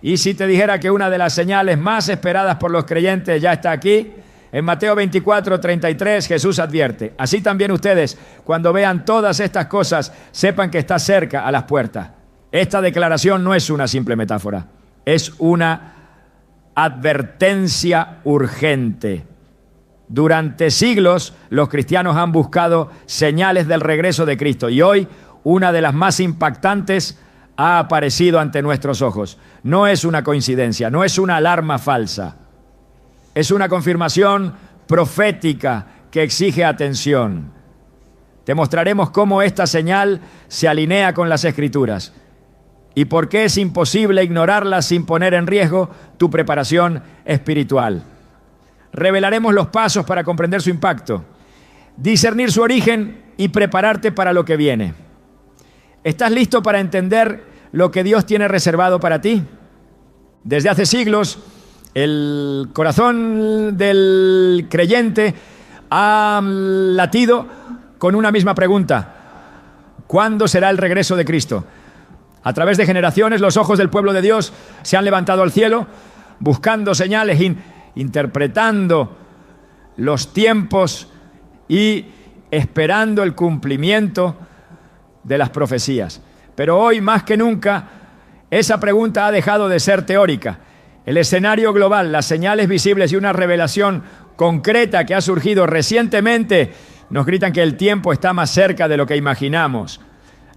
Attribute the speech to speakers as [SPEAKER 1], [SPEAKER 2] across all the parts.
[SPEAKER 1] Y si te dijera que una de las señales más esperadas por los creyentes ya está aquí, en Mateo 24:33 Jesús advierte: así también ustedes, cuando vean todas estas cosas, sepan que está cerca a las puertas. Esta declaración no es una simple metáfora, es una advertencia urgente. Durante siglos los cristianos han buscado señales del regreso de Cristo y hoy una de las más impactantes ha aparecido ante nuestros ojos. No es una coincidencia, no es una alarma falsa. Es una confirmación profética que exige atención. Te mostraremos cómo esta señal se alinea con las Escrituras y por qué es imposible ignorarla sin poner en riesgo tu preparación espiritual. Revelaremos los pasos para comprender su impacto, discernir su origen y prepararte para lo que viene. ¿Estás listo para entender lo que Dios tiene reservado para ti? Desde hace siglos, el corazón del creyente ha latido con una misma pregunta: ¿cuándo será el regreso de Cristo? A través de generaciones, los ojos del pueblo de Dios se han levantado al cielo, buscando señales, interpretando los tiempos y esperando el cumplimiento de las profecías. Pero hoy, más que nunca, esa pregunta ha dejado de ser teórica. El escenario global, las señales visibles y una revelación concreta que ha surgido recientemente nos gritan que el tiempo está más cerca de lo que imaginamos.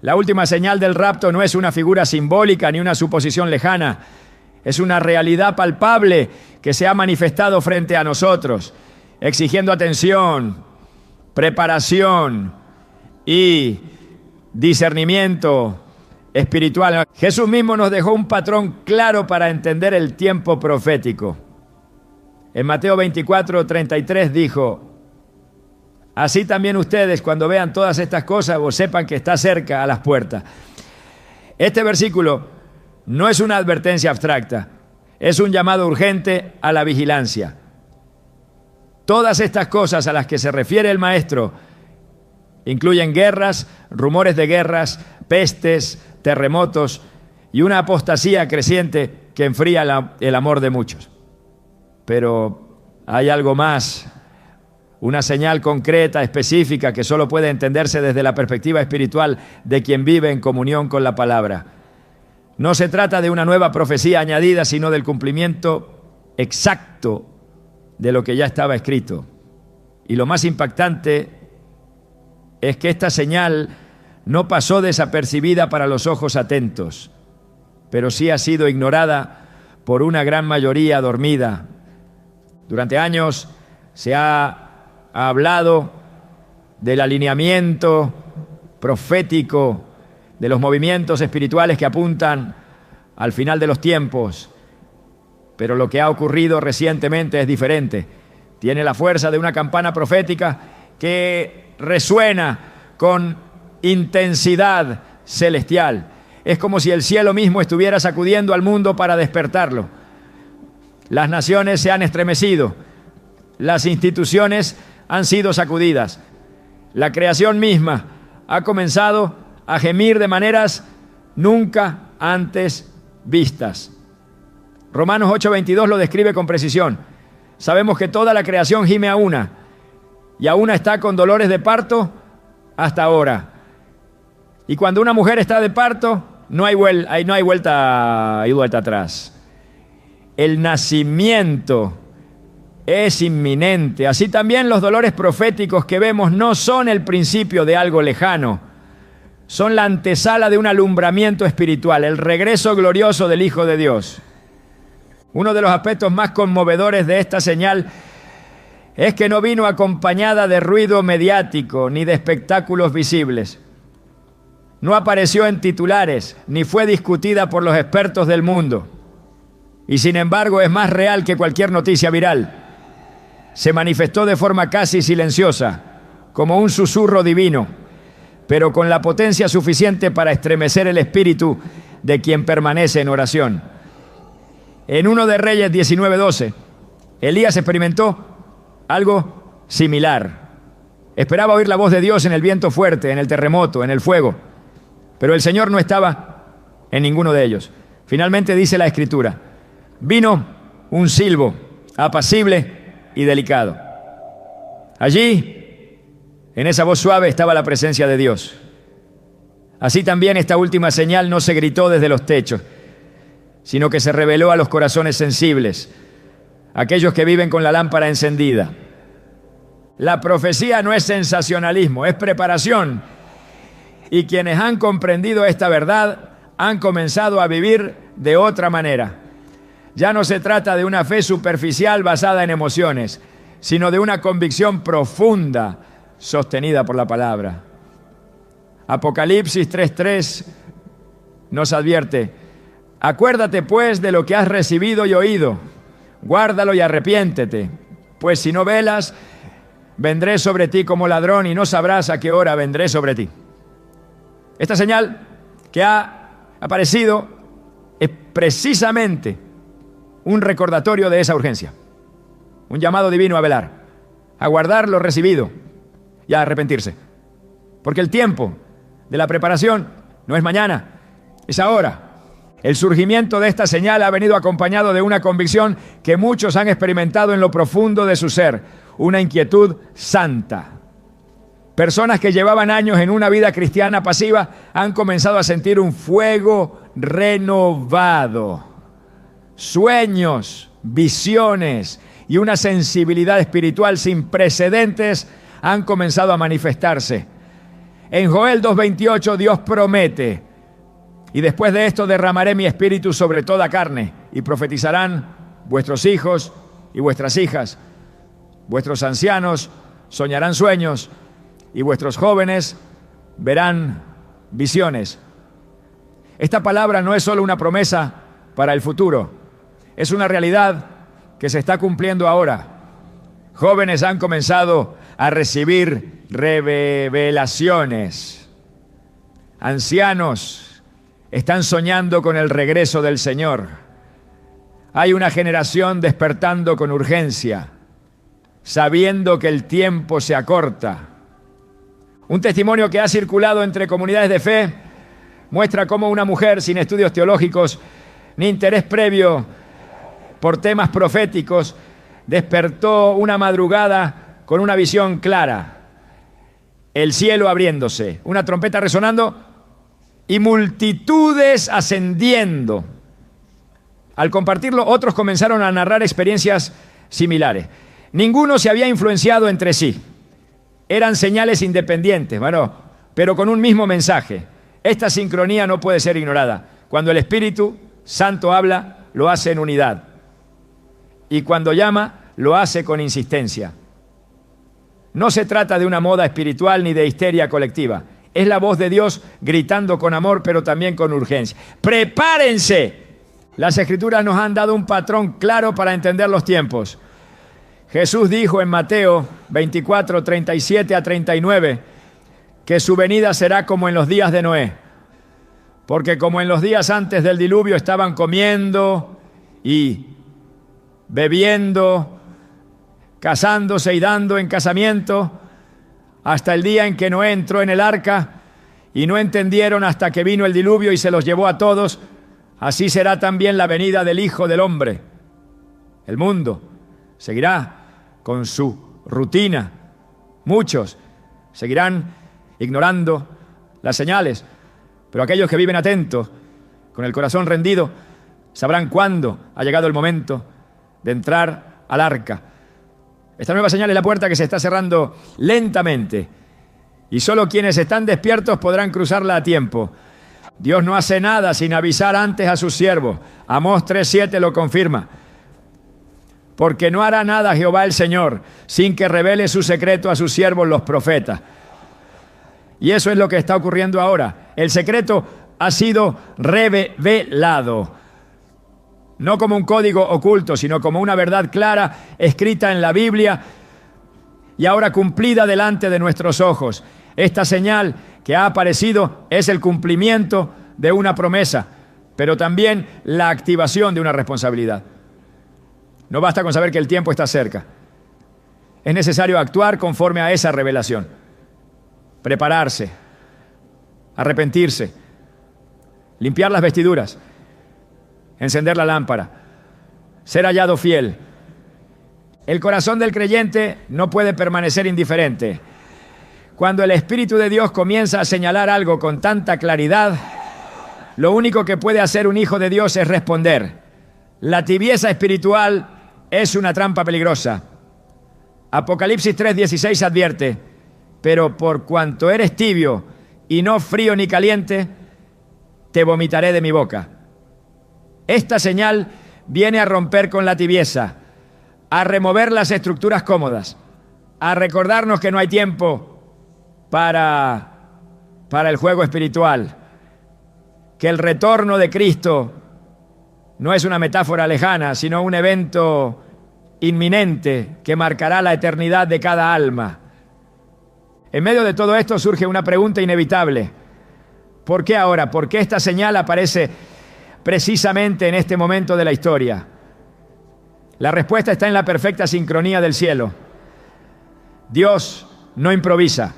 [SPEAKER 1] La última señal del rapto no es una figura simbólica ni una suposición lejana. Es una realidad palpable que se ha manifestado frente a nosotros, exigiendo atención, preparación y discernimiento espiritual. Jesús mismo nos dejó un patrón claro para entender el tiempo profético. En Mateo 24:33 dijo: así también ustedes, cuando vean todas estas cosas, vos sepan que está cerca a las puertas. Este versículo no es una advertencia abstracta, es un llamado urgente a la vigilancia. Todas estas cosas a las que se refiere el Maestro incluyen guerras, rumores de guerras, pestes, terremotos y una apostasía creciente que enfría el amor de muchos. Pero hay algo más, una señal concreta, específica, que solo puede entenderse desde la perspectiva espiritual de quien vive en comunión con la palabra. No se trata de una nueva profecía añadida, sino del cumplimiento exacto de lo que ya estaba escrito. Y lo más impactante es que esta señal no pasó desapercibida para los ojos atentos, pero sí ha sido ignorada por una gran mayoría dormida. Durante años se ha hablado del alineamiento profético, de los movimientos espirituales que apuntan al final de los tiempos. Pero lo que ha ocurrido recientemente es diferente. Tiene la fuerza de una campana profética que resuena con intensidad celestial. Es como si el cielo mismo estuviera sacudiendo al mundo para despertarlo. Las naciones se han estremecido, las instituciones han sido sacudidas, la creación misma ha comenzado a gemir de maneras nunca antes vistas. Romanos 8:22 lo describe con precisión. Sabemos que toda la creación gime a una, y a una está con dolores de parto hasta ahora. Y cuando una mujer está de parto, no hay vuelta atrás. El nacimiento es inminente. Así también los dolores proféticos que vemos no son el principio de algo lejano. Son la antesala de un alumbramiento espiritual, el regreso glorioso del Hijo de Dios. Uno de los aspectos más conmovedores de esta señal es que no vino acompañada de ruido mediático ni de espectáculos visibles. No apareció en titulares, ni fue discutida por los expertos del mundo. Y sin embargo es más real que cualquier noticia viral. Se manifestó de forma casi silenciosa, como un susurro divino, pero con la potencia suficiente para estremecer el espíritu de quien permanece en oración. En 1 de Reyes 19:12, Elías experimentó algo similar. Esperaba oír la voz de Dios en el viento fuerte, en el terremoto, en el fuego, pero el Señor no estaba en ninguno de ellos. Finalmente dice la Escritura: vino un silbo apacible y delicado. Allí, en esa voz suave, estaba la presencia de Dios. Así también esta última señal no se gritó desde los techos, sino que se reveló a los corazones sensibles, aquellos que viven con la lámpara encendida. La profecía no es sensacionalismo, es preparación. Y quienes han comprendido esta verdad han comenzado a vivir de otra manera. Ya no se trata de una fe superficial basada en emociones, sino de una convicción profunda sostenida por la palabra. Apocalipsis 3:3 nos advierte: acuérdate pues de lo que has recibido y oído, guárdalo y arrepiéntete, pues si no velas, vendré sobre ti como ladrón y no sabrás a qué hora vendré sobre ti. Esta señal que ha aparecido es precisamente un recordatorio de esa urgencia, un llamado divino a velar, a guardar lo recibido y a arrepentirse, porque el tiempo de la preparación no es mañana, es ahora. El surgimiento de esta señal ha venido acompañado de una convicción que muchos han experimentado en lo profundo de su ser, una inquietud santa. Personas que llevaban años en una vida cristiana pasiva han comenzado a sentir un fuego renovado, sueños, visiones y una sensibilidad espiritual sin precedentes han comenzado a manifestarse. En Joel 2:28 Dios promete: y después de esto derramaré mi espíritu sobre toda carne, y profetizarán vuestros hijos y vuestras hijas, vuestros ancianos soñarán sueños, y vuestros jóvenes verán visiones. Esta palabra no es solo una promesa para el futuro, es una realidad que se está cumpliendo ahora. Jóvenes han comenzado a recibir revelaciones. Ancianos están soñando con el regreso del Señor. Hay una generación despertando con urgencia, sabiendo que el tiempo se acorta. Un testimonio que ha circulado entre comunidades de fe muestra cómo una mujer sin estudios teológicos ni interés previo por temas proféticos despertó una madrugada con una visión clara: el cielo abriéndose, una trompeta resonando y multitudes ascendiendo. Al compartirlo, otros comenzaron a narrar experiencias similares. Ninguno se había influenciado entre sí. Eran señales independientes, pero con un mismo mensaje. Esta sincronía no puede ser ignorada. Cuando el Espíritu Santo habla, lo hace en unidad. Y cuando llama, lo hace con insistencia. No se trata de una moda espiritual ni de histeria colectiva. Es la voz de Dios gritando con amor, pero también con urgencia. ¡Prepárense! Las Escrituras nos han dado un patrón claro para entender los tiempos. Jesús dijo en Mateo 24, 37 a 39, que su venida será como en los días de Noé. Porque como en los días antes del diluvio estaban comiendo y bebiendo, casándose y dando en casamiento, hasta el día en que Noé entró en el arca y no entendieron hasta que vino el diluvio y se los llevó a todos, así será también la venida del Hijo del Hombre. El mundo seguirá con su rutina. Muchos seguirán ignorando las señales, pero aquellos que viven atentos, con el corazón rendido, sabrán cuándo ha llegado el momento de entrar al arca. Esta nueva señal es la puerta que se está cerrando lentamente y solo quienes están despiertos podrán cruzarla a tiempo. Dios no hace nada sin avisar antes a sus siervos. Amós 3:7 lo confirma. Porque no hará nada Jehová el Señor sin que revele su secreto a sus siervos los profetas. Y eso es lo que está ocurriendo ahora. El secreto ha sido revelado. No como un código oculto, sino como una verdad clara, escrita en la Biblia y ahora cumplida delante de nuestros ojos. Esta señal que ha aparecido es el cumplimiento de una promesa, pero también la activación de una responsabilidad. No basta con saber que el tiempo está cerca. Es necesario actuar conforme a esa revelación. Prepararse, arrepentirse, limpiar las vestiduras encender la lámpara, ser hallado fiel. El corazón del creyente no puede permanecer indiferente. Cuando el Espíritu de Dios comienza a señalar algo con tanta claridad, lo único que puede hacer un hijo de Dios es responder. La tibieza espiritual es una trampa peligrosa. Apocalipsis 3:16 advierte: pero por cuanto eres tibio y no frío ni caliente, te vomitaré de mi boca. Esta señal viene a romper con la tibieza, a remover las estructuras cómodas, a recordarnos que no hay tiempo para el juego espiritual, que el retorno de Cristo no es una metáfora lejana, sino un evento inminente que marcará la eternidad de cada alma. En medio de todo esto surge una pregunta inevitable. ¿Por qué ahora? ¿Por qué esta señal aparece precisamente en este momento de la historia? La respuesta está en la perfecta sincronía del cielo. Dios no improvisa.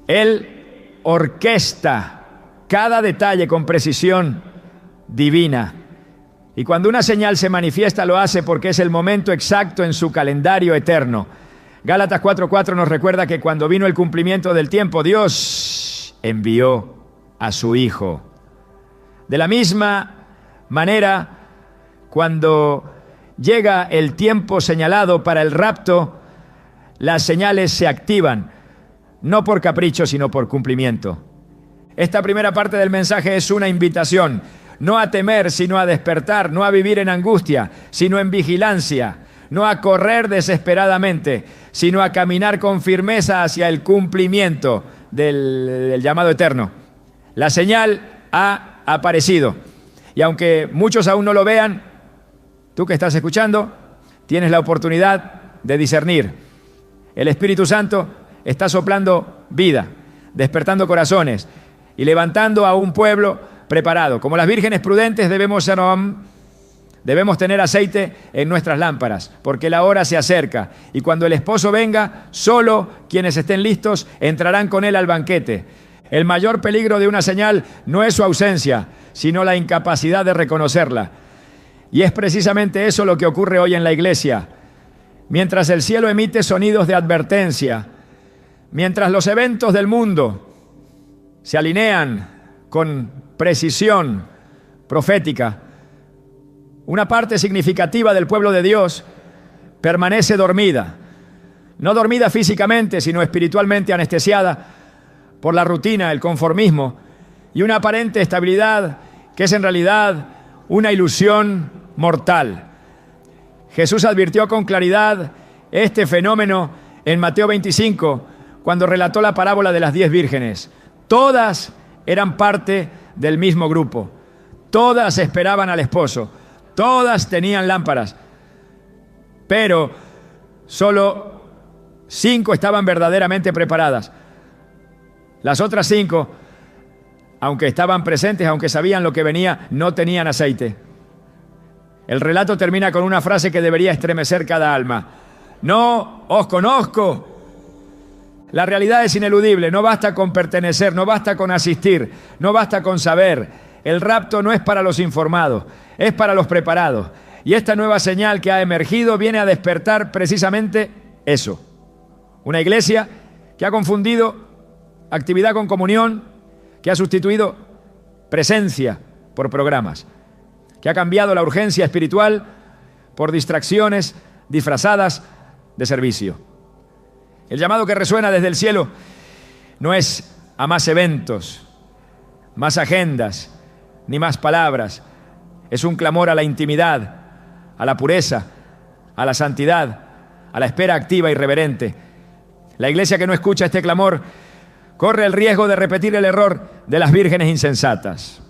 [SPEAKER 1] Él orquesta cada detalle con precisión divina. Y cuando una señal se manifiesta, lo hace porque es el momento exacto en su calendario eterno. Gálatas 4:4 nos recuerda que cuando vino el cumplimiento del tiempo, Dios envió a su Hijo. De la misma manera, cuando llega el tiempo señalado para el rapto, las señales se activan, no por capricho, sino por cumplimiento. Esta primera parte del mensaje es una invitación, no a temer, sino a despertar, no a vivir en angustia, sino en vigilancia, no a correr desesperadamente, sino a caminar con firmeza hacia el cumplimiento del llamado eterno. La señal ha aparecido, y aunque muchos aún no lo vean, tú que estás escuchando, tienes la oportunidad de discernir. El Espíritu Santo está soplando vida, despertando corazones y levantando a un pueblo preparado. Como las vírgenes prudentes debemos tener aceite en nuestras lámparas, porque la hora se acerca. Y cuando el esposo venga, solo quienes estén listos entrarán con él al banquete. El mayor peligro de una señal no es su ausencia, sino la incapacidad de reconocerla. Y es precisamente eso lo que ocurre hoy en la iglesia. Mientras el cielo emite sonidos de advertencia, mientras los eventos del mundo se alinean con precisión profética, una parte significativa del pueblo de Dios permanece dormida. No dormida físicamente, sino espiritualmente anestesiada por la rutina, el conformismo y una aparente estabilidad que es en realidad una ilusión mortal. Jesús advirtió con claridad este fenómeno en Mateo 25, cuando relató la parábola de las 10 vírgenes. Todas eran parte del mismo grupo. Todas esperaban al esposo. Todas tenían lámparas. Pero solo 5 estaban verdaderamente preparadas. Las otras 5, aunque estaban presentes, aunque sabían lo que venía, no tenían aceite. El relato termina con una frase que debería estremecer cada alma. No os conozco. La realidad es ineludible. No basta con pertenecer, no basta con asistir, no basta con saber. El rapto no es para los informados, es para los preparados. Y esta nueva señal que ha emergido viene a despertar precisamente eso. Una iglesia que ha confundido actividad con comunión, que ha sustituido presencia por programas, que ha cambiado la urgencia espiritual por distracciones disfrazadas de servicio. El llamado que resuena desde el cielo no es a más eventos, más agendas, ni más palabras. Es un clamor a la intimidad, a la pureza, a la santidad, a la espera activa y reverente. La iglesia que no escucha este clamor corre el riesgo de repetir el error de las vírgenes insensatas.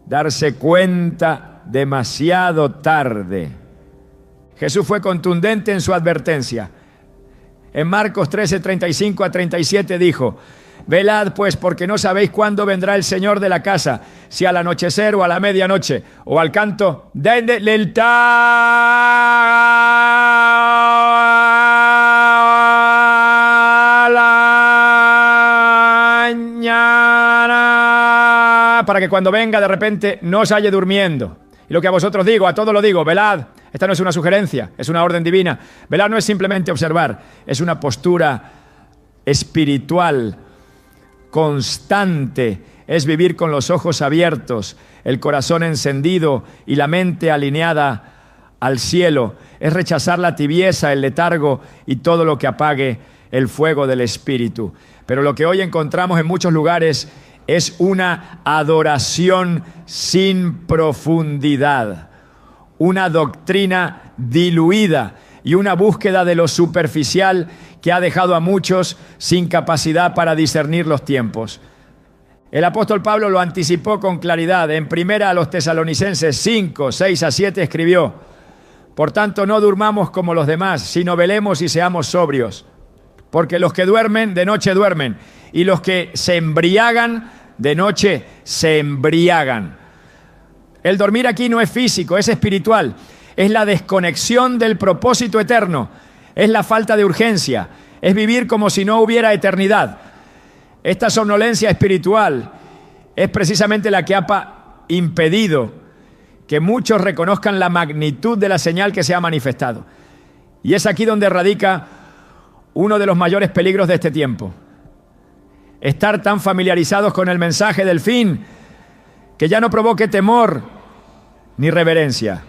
[SPEAKER 1] Darse cuenta demasiado tarde. Jesús fue contundente en su advertencia. En Marcos 13:35-37 dijo: velad pues, porque no sabéis cuándo vendrá el Señor de la casa, si al anochecer o a la medianoche, o al canto del mañana, para que cuando venga de repente no os halle durmiendo. Y lo que a vosotros digo, a todos lo digo, velad. Esta no es una sugerencia, es una orden divina. Velar no es simplemente observar, es una postura espiritual, constante. Es vivir con los ojos abiertos, el corazón encendido y la mente alineada al cielo. Es rechazar la tibieza, el letargo y todo lo que apague el fuego del Espíritu. Pero lo que hoy encontramos en muchos lugares es una adoración sin profundidad, una doctrina diluida y una búsqueda de lo superficial que ha dejado a muchos sin capacidad para discernir los tiempos. El apóstol Pablo lo anticipó con claridad. En primera a los Tesalonicenses 5, 6 a 7 escribió: por tanto, no durmamos como los demás, sino velemos y seamos sobrios. Porque los que duermen, de noche duermen, y los que se embriagan, de noche se embriagan. El dormir aquí no es físico, es espiritual. Es la desconexión del propósito eterno. Es la falta de urgencia. Es vivir como si no hubiera eternidad. Esta somnolencia espiritual es precisamente la que ha impedido que muchos reconozcan la magnitud de la señal que se ha manifestado. Y es aquí donde radica uno de los mayores peligros de este tiempo. Estar tan familiarizados con el mensaje del fin que ya no provoque temor ni reverencia.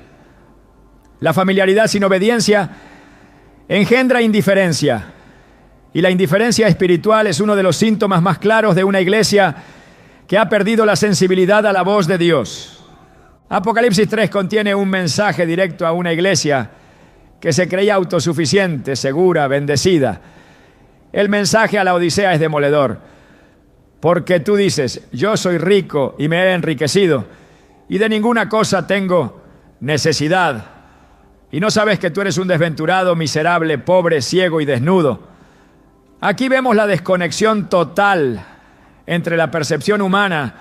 [SPEAKER 1] La familiaridad sin obediencia engendra indiferencia. Y la indiferencia espiritual es uno de los síntomas más claros de una iglesia que ha perdido la sensibilidad a la voz de Dios. Apocalipsis 3 contiene un mensaje directo a una iglesia que se creía autosuficiente, segura, bendecida. El mensaje a la Odisea es demoledor, porque tú dices: yo soy rico y me he enriquecido, y de ninguna cosa tengo necesidad. Y no sabes que tú eres un desventurado, miserable, pobre, ciego y desnudo. Aquí vemos la desconexión total entre la percepción humana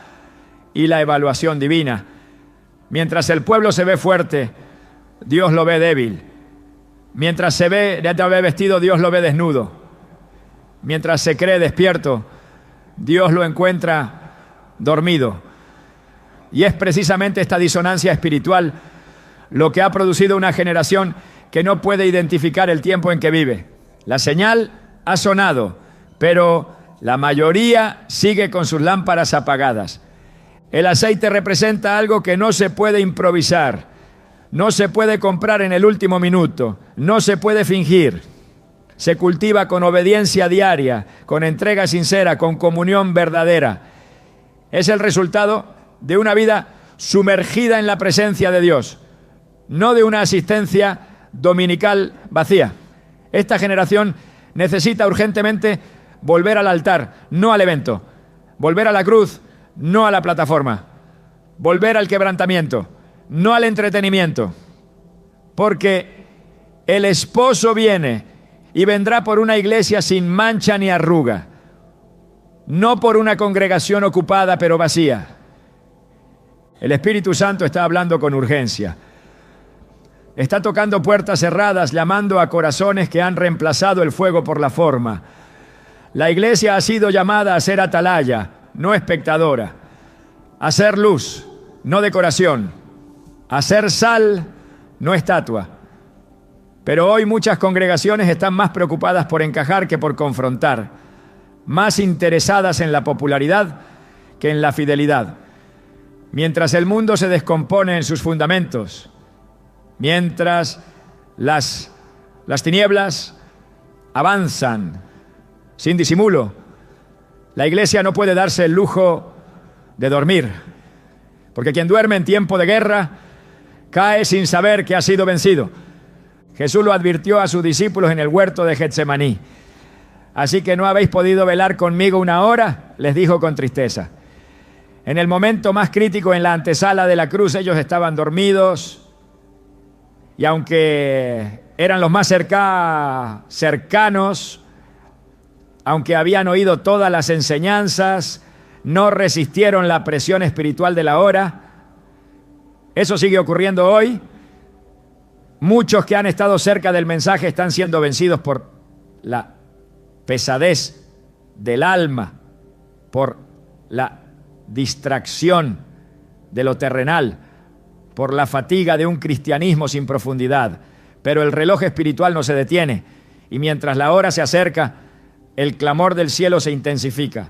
[SPEAKER 1] y la evaluación divina. Mientras el pueblo se ve fuerte, Dios lo ve débil. Mientras se ve vestido, Dios lo ve desnudo. Mientras se cree despierto, Dios lo encuentra dormido. Y es precisamente esta disonancia espiritual lo que ha producido una generación que no puede identificar el tiempo en que vive. La señal ha sonado, pero la mayoría sigue con sus lámparas apagadas. El aceite representa algo que no se puede improvisar, no se puede comprar en el último minuto, no se puede fingir. Se cultiva con obediencia diaria, con entrega sincera, con comunión verdadera. Es el resultado de una vida sumergida en la presencia de Dios, no de una asistencia dominical vacía. Esta generación necesita urgentemente volver al altar, no al evento. Volver a la cruz, no a la plataforma. Volver al quebrantamiento, no al entretenimiento. Porque el esposo viene y vendrá por una iglesia sin mancha ni arruga, no por una congregación ocupada pero vacía. El Espíritu Santo está hablando con urgencia. Está tocando puertas cerradas, llamando a corazones que han reemplazado el fuego por la forma. La iglesia ha sido llamada a ser atalaya, no espectadora, a ser luz, no decoración, a ser sal, no estatua. Pero hoy muchas congregaciones están más preocupadas por encajar que por confrontar, más interesadas en la popularidad que en la fidelidad. Mientras el mundo se descompone en sus fundamentos, mientras las tinieblas avanzan sin disimulo, la iglesia no puede darse el lujo de dormir, porque quien duerme en tiempo de guerra cae sin saber que ha sido vencido. Jesús lo advirtió a sus discípulos en el huerto de Getsemaní. Así que no habéis podido velar conmigo una hora, les dijo con tristeza. En el momento más crítico, en la antesala de la cruz, ellos estaban dormidos, y aunque eran los más cercanos, aunque habían oído todas las enseñanzas, no resistieron la presión espiritual de la hora. Eso sigue ocurriendo hoy. Muchos que han estado cerca del mensaje están siendo vencidos por la pesadez del alma, por la distracción de lo terrenal, por la fatiga de un cristianismo sin profundidad. Pero el reloj espiritual no se detiene, y mientras la hora se acerca, el clamor del cielo se intensifica.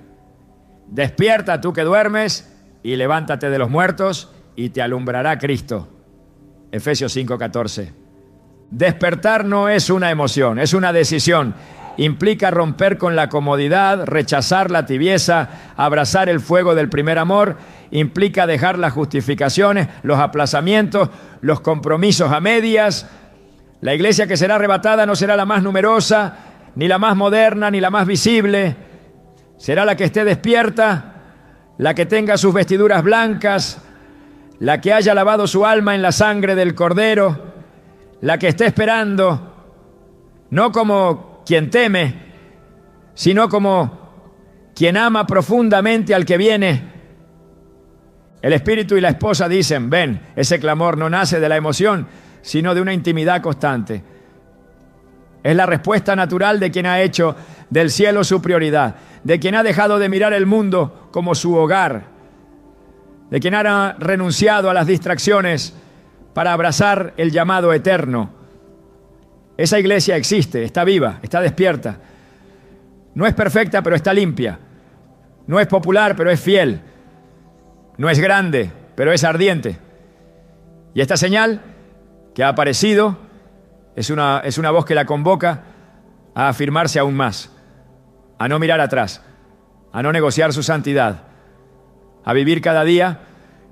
[SPEAKER 1] Despierta tú que duermes, y levántate de los muertos, y te alumbrará Cristo. Efesios 5:14. Despertar no es una emoción, es una decisión. Implica romper con la comodidad, rechazar la tibieza, abrazar el fuego del primer amor. Implica dejar las justificaciones, los aplazamientos, los compromisos a medias. La iglesia que será arrebatada no será la más numerosa, ni la más moderna, ni la más visible. Será la que esté despierta, la que tenga sus vestiduras blancas, la que haya lavado su alma en la sangre del Cordero, la que esté esperando, no como quien teme, sino como quien ama profundamente al que viene. El espíritu y la esposa dicen, ven, ese clamor no nace de la emoción, sino de una intimidad constante. Es la respuesta natural de quien ha hecho del cielo su prioridad, de quien ha dejado de mirar el mundo como su hogar, de quien ha renunciado a las distracciones para abrazar el llamado eterno. Esa iglesia existe, está viva, está despierta. No es perfecta, pero está limpia. No es popular, pero es fiel. No es grande, pero es ardiente. Y esta señal que ha aparecido es una voz que la convoca a afirmarse aún más, a no mirar atrás, a no negociar su santidad, a vivir cada día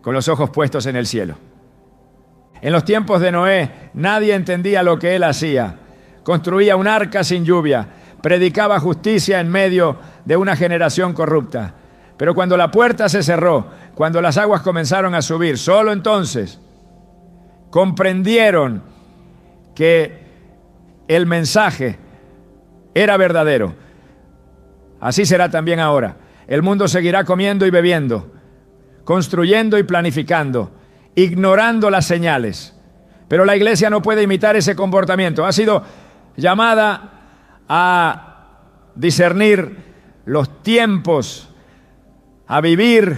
[SPEAKER 1] con los ojos puestos en el cielo. En los tiempos de Noé, nadie entendía lo que él hacía. Construía un arca sin lluvia, predicaba justicia en medio de una generación corrupta. Pero cuando la puerta se cerró, cuando las aguas comenzaron a subir, solo entonces comprendieron que el mensaje era verdadero. Así será también ahora. El mundo seguirá comiendo y bebiendo, construyendo y planificando, ignorando las señales. Pero la iglesia no puede imitar ese comportamiento. Ha sido llamada a discernir los tiempos, a vivir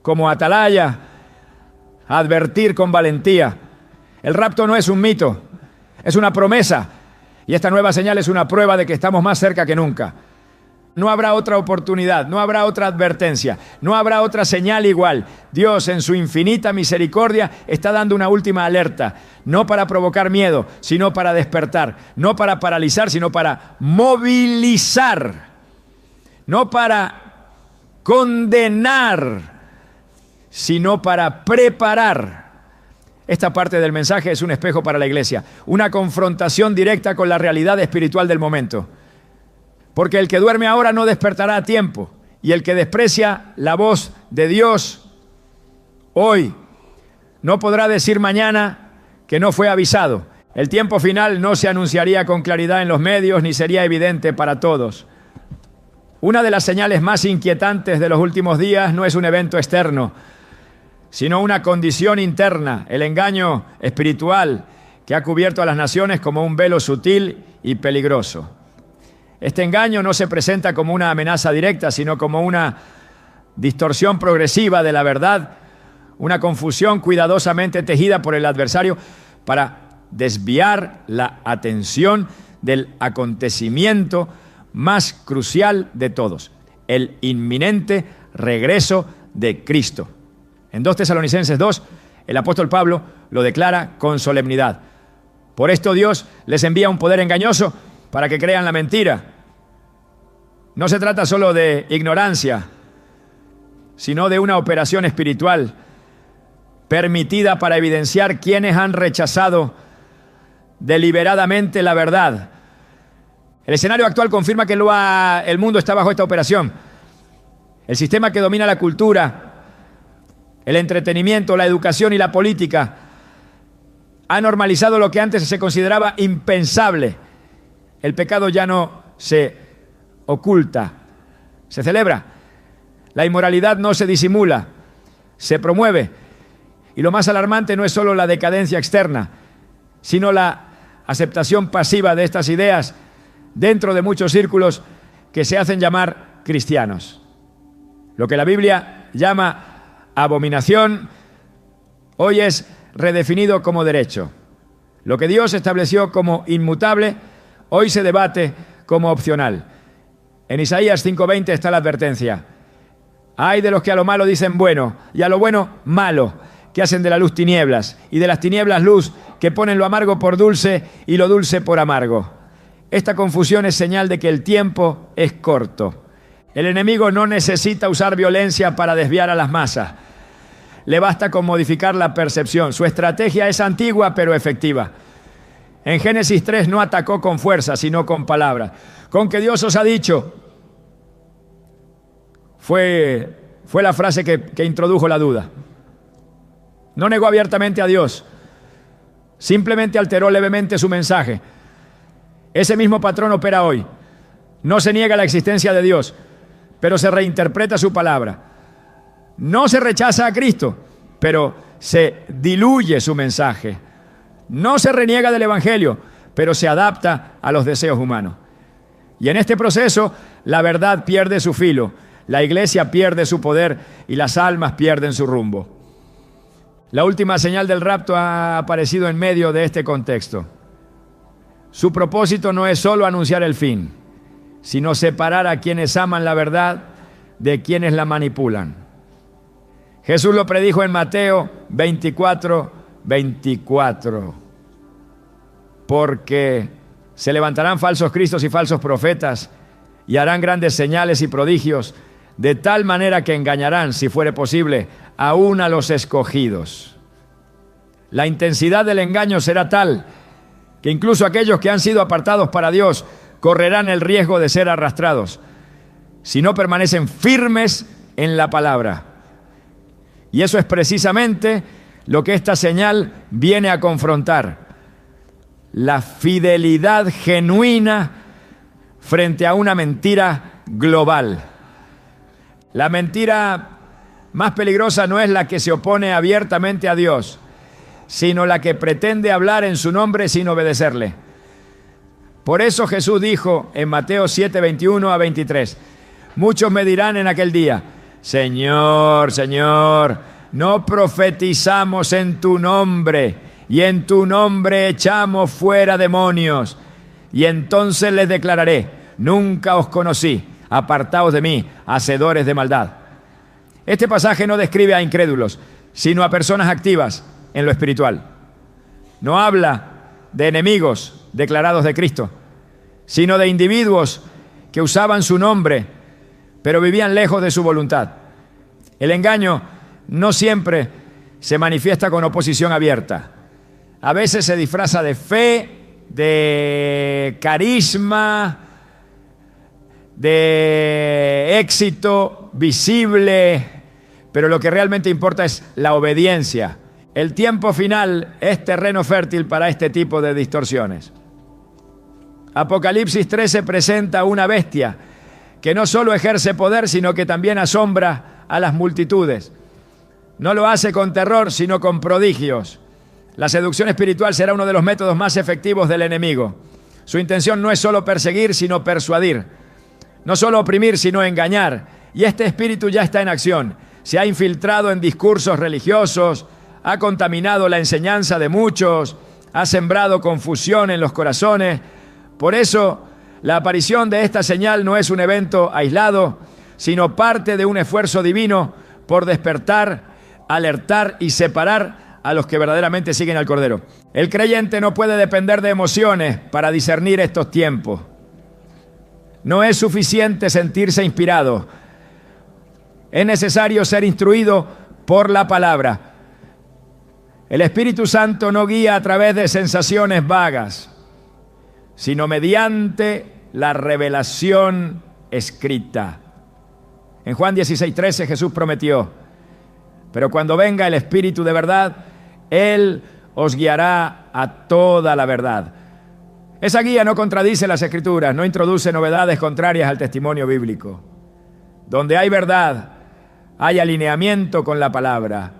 [SPEAKER 1] como atalaya, a advertir con valentía. El rapto no es un mito, es una promesa. Y esta nueva señal es una prueba de que estamos más cerca que nunca. No habrá otra oportunidad, no habrá otra advertencia, no habrá otra señal igual. Dios, en su infinita misericordia, está dando una última alerta, no para provocar miedo, sino para despertar, no para paralizar, sino para movilizar, no para condenar, sino para preparar. Esta parte del mensaje es un espejo para la iglesia, una confrontación directa con la realidad espiritual del momento. Porque el que duerme ahora no despertará a tiempo, y el que desprecia la voz de Dios hoy no podrá decir mañana que no fue avisado. El tiempo final no se anunciaría con claridad en los medios ni sería evidente para todos. Una de las señales más inquietantes de los últimos días no es un evento externo, sino una condición interna, el engaño espiritual que ha cubierto a las naciones como un velo sutil y peligroso. Este engaño no se presenta como una amenaza directa, sino como una distorsión progresiva de la verdad, una confusión cuidadosamente tejida por el adversario para desviar la atención del acontecimiento más crucial de todos, el inminente regreso de Cristo. En 2 Tesalonicenses 2, el apóstol Pablo lo declara con solemnidad. Por esto Dios les envía un poder engañoso para que crean la mentira. No se trata solo de ignorancia, sino de una operación espiritual permitida para evidenciar quienes han rechazado deliberadamente la verdad. El escenario actual confirma que el mundo está bajo esta operación. El sistema que domina la cultura, el entretenimiento, la educación y la política ha normalizado lo que antes se consideraba impensable. El pecado ya no se oculta, se celebra. La inmoralidad no se disimula, se promueve. Y lo más alarmante no es solo la decadencia externa, sino la aceptación pasiva de estas ideas dentro de muchos círculos que se hacen llamar cristianos. Lo que la Biblia llama abominación, hoy es redefinido como derecho. Lo que Dios estableció como inmutable, hoy se debate como opcional. En Isaías 5:20 está la advertencia. Ay de los que a lo malo dicen bueno, y a lo bueno malo, que hacen de la luz tinieblas, y de las tinieblas luz, que ponen lo amargo por dulce y lo dulce por amargo. Esta confusión es señal de que el tiempo es corto. El enemigo no necesita usar violencia para desviar a las masas. Le basta con modificar la percepción. Su estrategia es antigua pero efectiva. En Génesis 3 no atacó con fuerza, sino con palabras. Con que Dios os ha dicho, fue la frase que introdujo la duda. No negó abiertamente a Dios, simplemente alteró levemente su mensaje. Ese mismo patrón opera hoy. No se niega la existencia de Dios, pero se reinterpreta su palabra. No se rechaza a Cristo, pero se diluye su mensaje. No se reniega del Evangelio, pero se adapta a los deseos humanos. Y en este proceso, la verdad pierde su filo, la iglesia pierde su poder y las almas pierden su rumbo. La última señal del rapto ha aparecido en medio de este contexto. Su propósito no es solo anunciar el fin, sino separar a quienes aman la verdad de quienes la manipulan. Jesús lo predijo en Mateo 24:24. Porque se levantarán falsos cristos y falsos profetas y harán grandes señales y prodigios, de tal manera que engañarán, si fuere posible, aún a los escogidos. La intensidad del engaño será tal que incluso aquellos que han sido apartados para Dios correrán el riesgo de ser arrastrados si no permanecen firmes en la palabra. Y eso es precisamente lo que esta señal viene a confrontar: la fidelidad genuina frente a una mentira global. La mentira más peligrosa no es la que se opone abiertamente a Dios, sino la que pretende hablar en su nombre sin obedecerle. Por eso Jesús dijo en Mateo 7:21-23, muchos me dirán en aquel día, Señor, Señor, no profetizamos en tu nombre, y en tu nombre echamos fuera demonios. Y entonces les declararé, nunca os conocí, apartaos de mí, hacedores de maldad. Este pasaje no describe a incrédulos, sino a personas activas en lo espiritual. No habla de enemigos declarados de Cristo, sino de individuos que usaban su nombre, pero vivían lejos de su voluntad. El engaño no siempre se manifiesta con oposición abierta. A veces se disfraza de fe, de carisma, de éxito visible, pero lo que realmente importa es la obediencia. El tiempo final es terreno fértil para este tipo de distorsiones. Apocalipsis 13 presenta una bestia que no solo ejerce poder, sino que también asombra a las multitudes. No lo hace con terror, sino con prodigios. La seducción espiritual será uno de los métodos más efectivos del enemigo. Su intención no es solo perseguir, sino persuadir. No solo oprimir, sino engañar. Y este espíritu ya está en acción. Se ha infiltrado en discursos religiosos, ha contaminado la enseñanza de muchos, ha sembrado confusión en los corazones. Por eso, la aparición de esta señal no es un evento aislado, sino parte de un esfuerzo divino por despertar, alertar y separar a los que verdaderamente siguen al Cordero. El creyente no puede depender de emociones para discernir estos tiempos. No es suficiente sentirse inspirado. Es necesario ser instruido por la palabra. El Espíritu Santo no guía a través de sensaciones vagas, sino mediante la revelación escrita. En Juan 16:13 Jesús prometió, pero cuando venga el Espíritu de verdad, Él os guiará a toda la verdad. Esa guía no contradice las Escrituras, no introduce novedades contrarias al testimonio bíblico. Donde hay verdad, hay alineamiento con la palabra.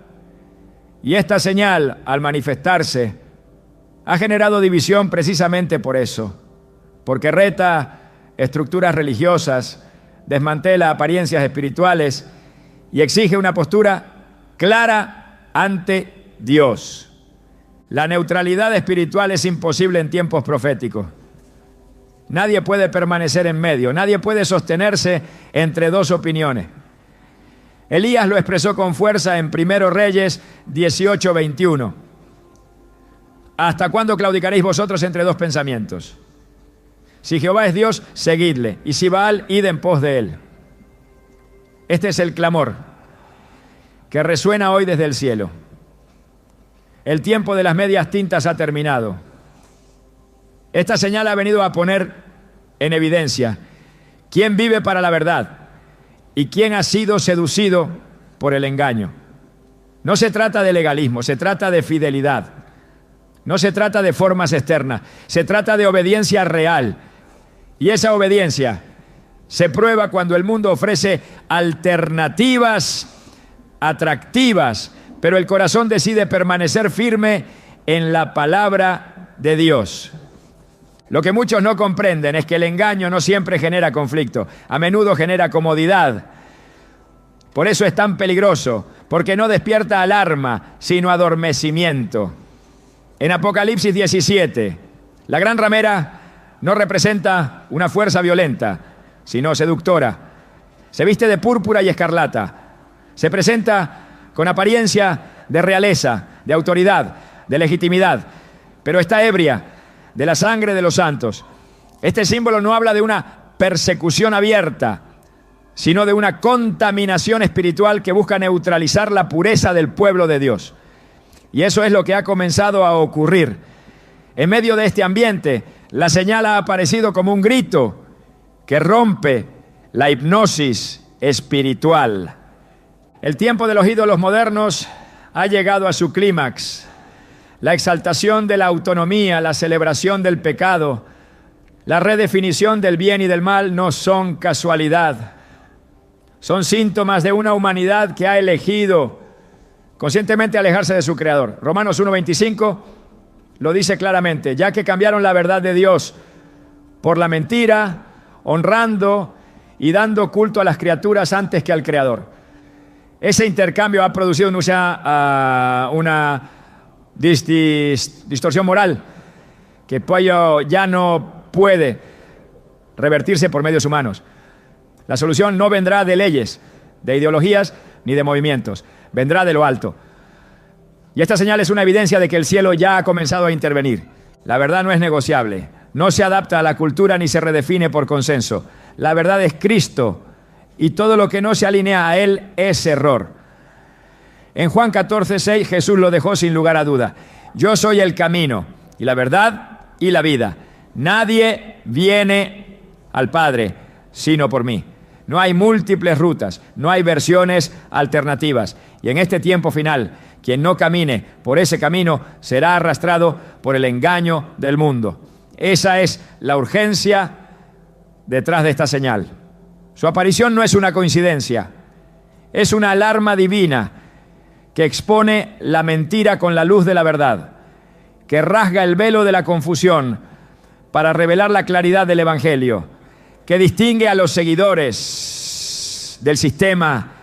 [SPEAKER 1] Y esta señal, al manifestarse, ha generado división precisamente por eso, porque reta estructuras religiosas, desmantela apariencias espirituales y exige una postura clara ante Dios. La neutralidad espiritual es imposible en tiempos proféticos. Nadie puede permanecer en medio, nadie puede sostenerse entre dos opiniones. Elías lo expresó con fuerza en 1 Reyes 18:21. ¿Hasta cuándo claudicaréis vosotros entre dos pensamientos? Si Jehová es Dios, seguidle, y si Baal, id en pos de él. Este es el clamor que resuena hoy desde el cielo. El tiempo de las medias tintas ha terminado. Esta señal ha venido a poner en evidencia quién vive para la verdad y quién ha sido seducido por el engaño. No se trata de legalismo, se trata de fidelidad. No se trata de formas externas, se trata de obediencia real. Y esa obediencia se prueba cuando el mundo ofrece alternativas atractivas, pero el corazón decide permanecer firme en la palabra de Dios. Lo que muchos no comprenden es que el engaño no siempre genera conflicto, a menudo genera comodidad. Por eso es tan peligroso, porque no despierta alarma, sino adormecimiento. En Apocalipsis 17, la gran ramera no representa una fuerza violenta, sino seductora. Se viste de púrpura y escarlata. Se presenta con apariencia de realeza, de autoridad, de legitimidad, pero está ebria de la sangre de los santos. Este símbolo no habla de una persecución abierta, sino de una contaminación espiritual que busca neutralizar la pureza del pueblo de Dios. Y eso es lo que ha comenzado a ocurrir. En medio de este ambiente, la señal ha aparecido como un grito que rompe la hipnosis espiritual. El tiempo de los ídolos modernos ha llegado a su clímax. La exaltación de la autonomía, la celebración del pecado, la redefinición del bien y del mal no son casualidad. Son síntomas de una humanidad que ha elegido conscientemente alejarse de su Creador. Romanos 1:25 lo dice claramente, ya que cambiaron la verdad de Dios por la mentira, honrando y dando culto a las criaturas antes que al Creador. Ese intercambio ha producido una distorsión moral que ya no puede revertirse por medios humanos. La solución no vendrá de leyes, de ideologías ni de movimientos, vendrá de lo alto. Y esta señal es una evidencia de que el cielo ya ha comenzado a intervenir. La verdad no es negociable, no se adapta a la cultura ni se redefine por consenso. La verdad es Cristo y todo lo que no se alinea a Él es error. En Juan 14:6 Jesús lo dejó sin lugar a duda. Yo soy el camino y la verdad y la vida. Nadie viene al Padre sino por mí. No hay múltiples rutas, no hay versiones alternativas. Y en este tiempo final, quien no camine por ese camino será arrastrado por el engaño del mundo. Esa es la urgencia detrás de esta señal. Su aparición no es una coincidencia, es una alarma divina que expone la mentira con la luz de la verdad, que rasga el velo de la confusión para revelar la claridad del Evangelio, que distingue a los seguidores del sistema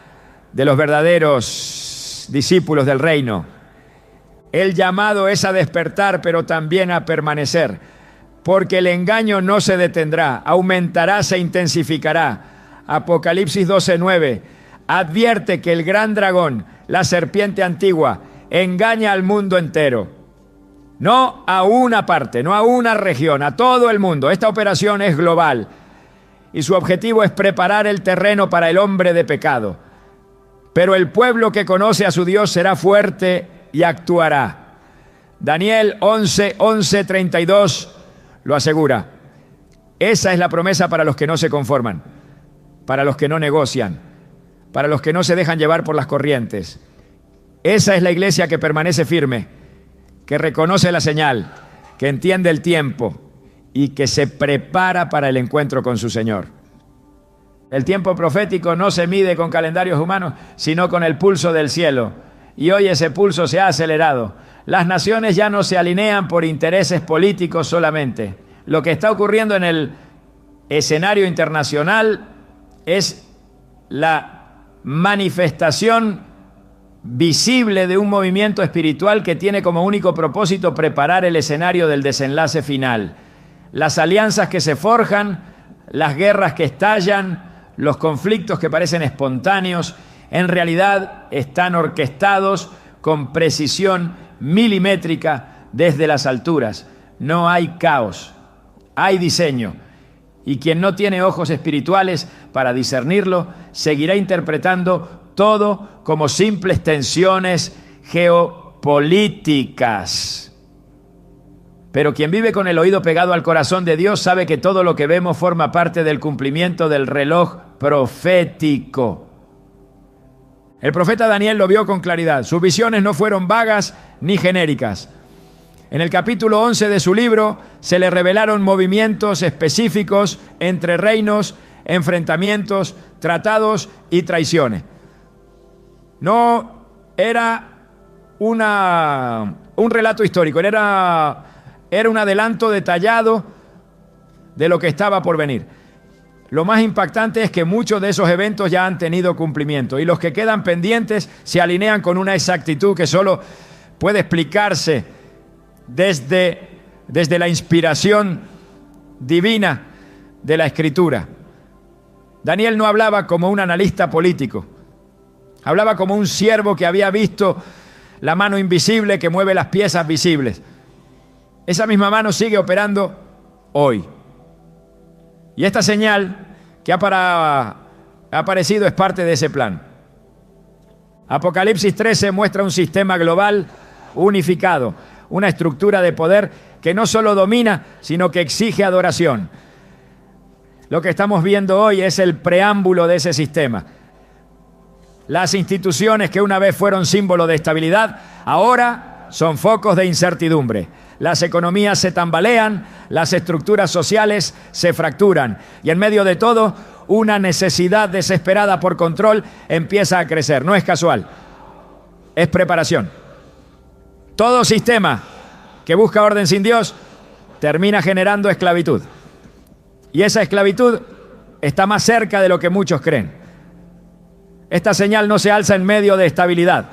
[SPEAKER 1] de los verdaderos discípulos del reino. El llamado es a despertar, pero también a permanecer, porque el engaño no se detendrá, aumentará, se intensificará. Apocalipsis 12:9 advierte que el gran dragón, la serpiente antigua, engaña al mundo entero. No a una parte, no a una región, a todo el mundo. Esta operación es global y su objetivo es preparar el terreno para el hombre de pecado. Pero el pueblo que conoce a su Dios será fuerte y actuará. Daniel 11:32 lo asegura. Esa es la promesa para los que no se conforman, para los que no negocian, para los que no se dejan llevar por las corrientes. Esa es la iglesia que permanece firme, que reconoce la señal, que entiende el tiempo y que se prepara para el encuentro con su Señor. El tiempo profético no se mide con calendarios humanos, sino con el pulso del cielo. Y hoy ese pulso se ha acelerado. Las naciones ya no se alinean por intereses políticos solamente. Lo que está ocurriendo en el escenario internacional es la manifestación visible de un movimiento espiritual que tiene como único propósito preparar el escenario del desenlace final. Las alianzas que se forjan, las guerras que estallan, los conflictos que parecen espontáneos, en realidad están orquestados con precisión milimétrica desde las alturas. No hay caos, hay diseño. Y quien no tiene ojos espirituales para discernirlo, seguirá interpretando todo como simples tensiones geopolíticas. Pero quien vive con el oído pegado al corazón de Dios sabe que todo lo que vemos forma parte del cumplimiento del reloj profético. El profeta Daniel lo vio con claridad. Sus visiones no fueron vagas ni genéricas. En el capítulo 11 de su libro se le revelaron movimientos específicos entre reinos, enfrentamientos, tratados y traiciones. No era un relato histórico, era un adelanto detallado de lo que estaba por venir. Lo más impactante es que muchos de esos eventos ya han tenido cumplimiento y los que quedan pendientes se alinean con una exactitud que solo puede explicarse desde la inspiración divina de la Escritura. Daniel no hablaba como un analista político, hablaba como un siervo que había visto la mano invisible que mueve las piezas visibles. Esa misma mano sigue operando hoy. Y esta señal que ha aparecido es parte de ese plan. Apocalipsis 13 muestra un sistema global unificado, una estructura de poder que no solo domina, sino que exige adoración. Lo que estamos viendo hoy es el preámbulo de ese sistema. Las instituciones que una vez fueron símbolo de estabilidad, ahora son focos de incertidumbre. Las economías se tambalean, las estructuras sociales se fracturan y en medio de todo, una necesidad desesperada por control empieza a crecer. No es casual, es preparación. Todo sistema que busca orden sin Dios termina generando esclavitud. Y esa esclavitud está más cerca de lo que muchos creen. Esta señal no se alza en medio de estabilidad,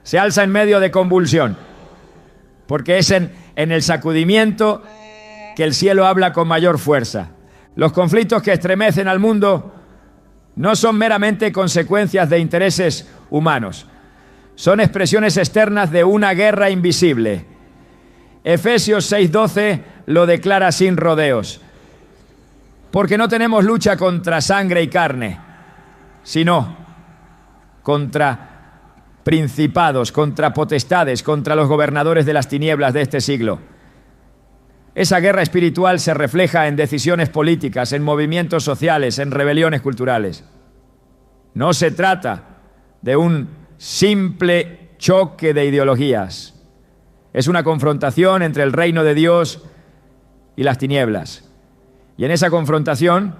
[SPEAKER 1] se alza en medio de convulsión, porque es en el sacudimiento que el cielo habla con mayor fuerza. Los conflictos que estremecen al mundo no son meramente consecuencias de intereses humanos, son expresiones externas de una guerra invisible. Efesios 6:12 lo declara sin rodeos. Porque no tenemos lucha contra sangre y carne, sino contra principados, contra potestades, contra los gobernadores de las tinieblas de este siglo. Esa guerra espiritual se refleja en decisiones políticas, en movimientos sociales, en rebeliones culturales. No se trata de un simple choque de ideologías. Es una confrontación entre el reino de Dios y las tinieblas. Y en esa confrontación,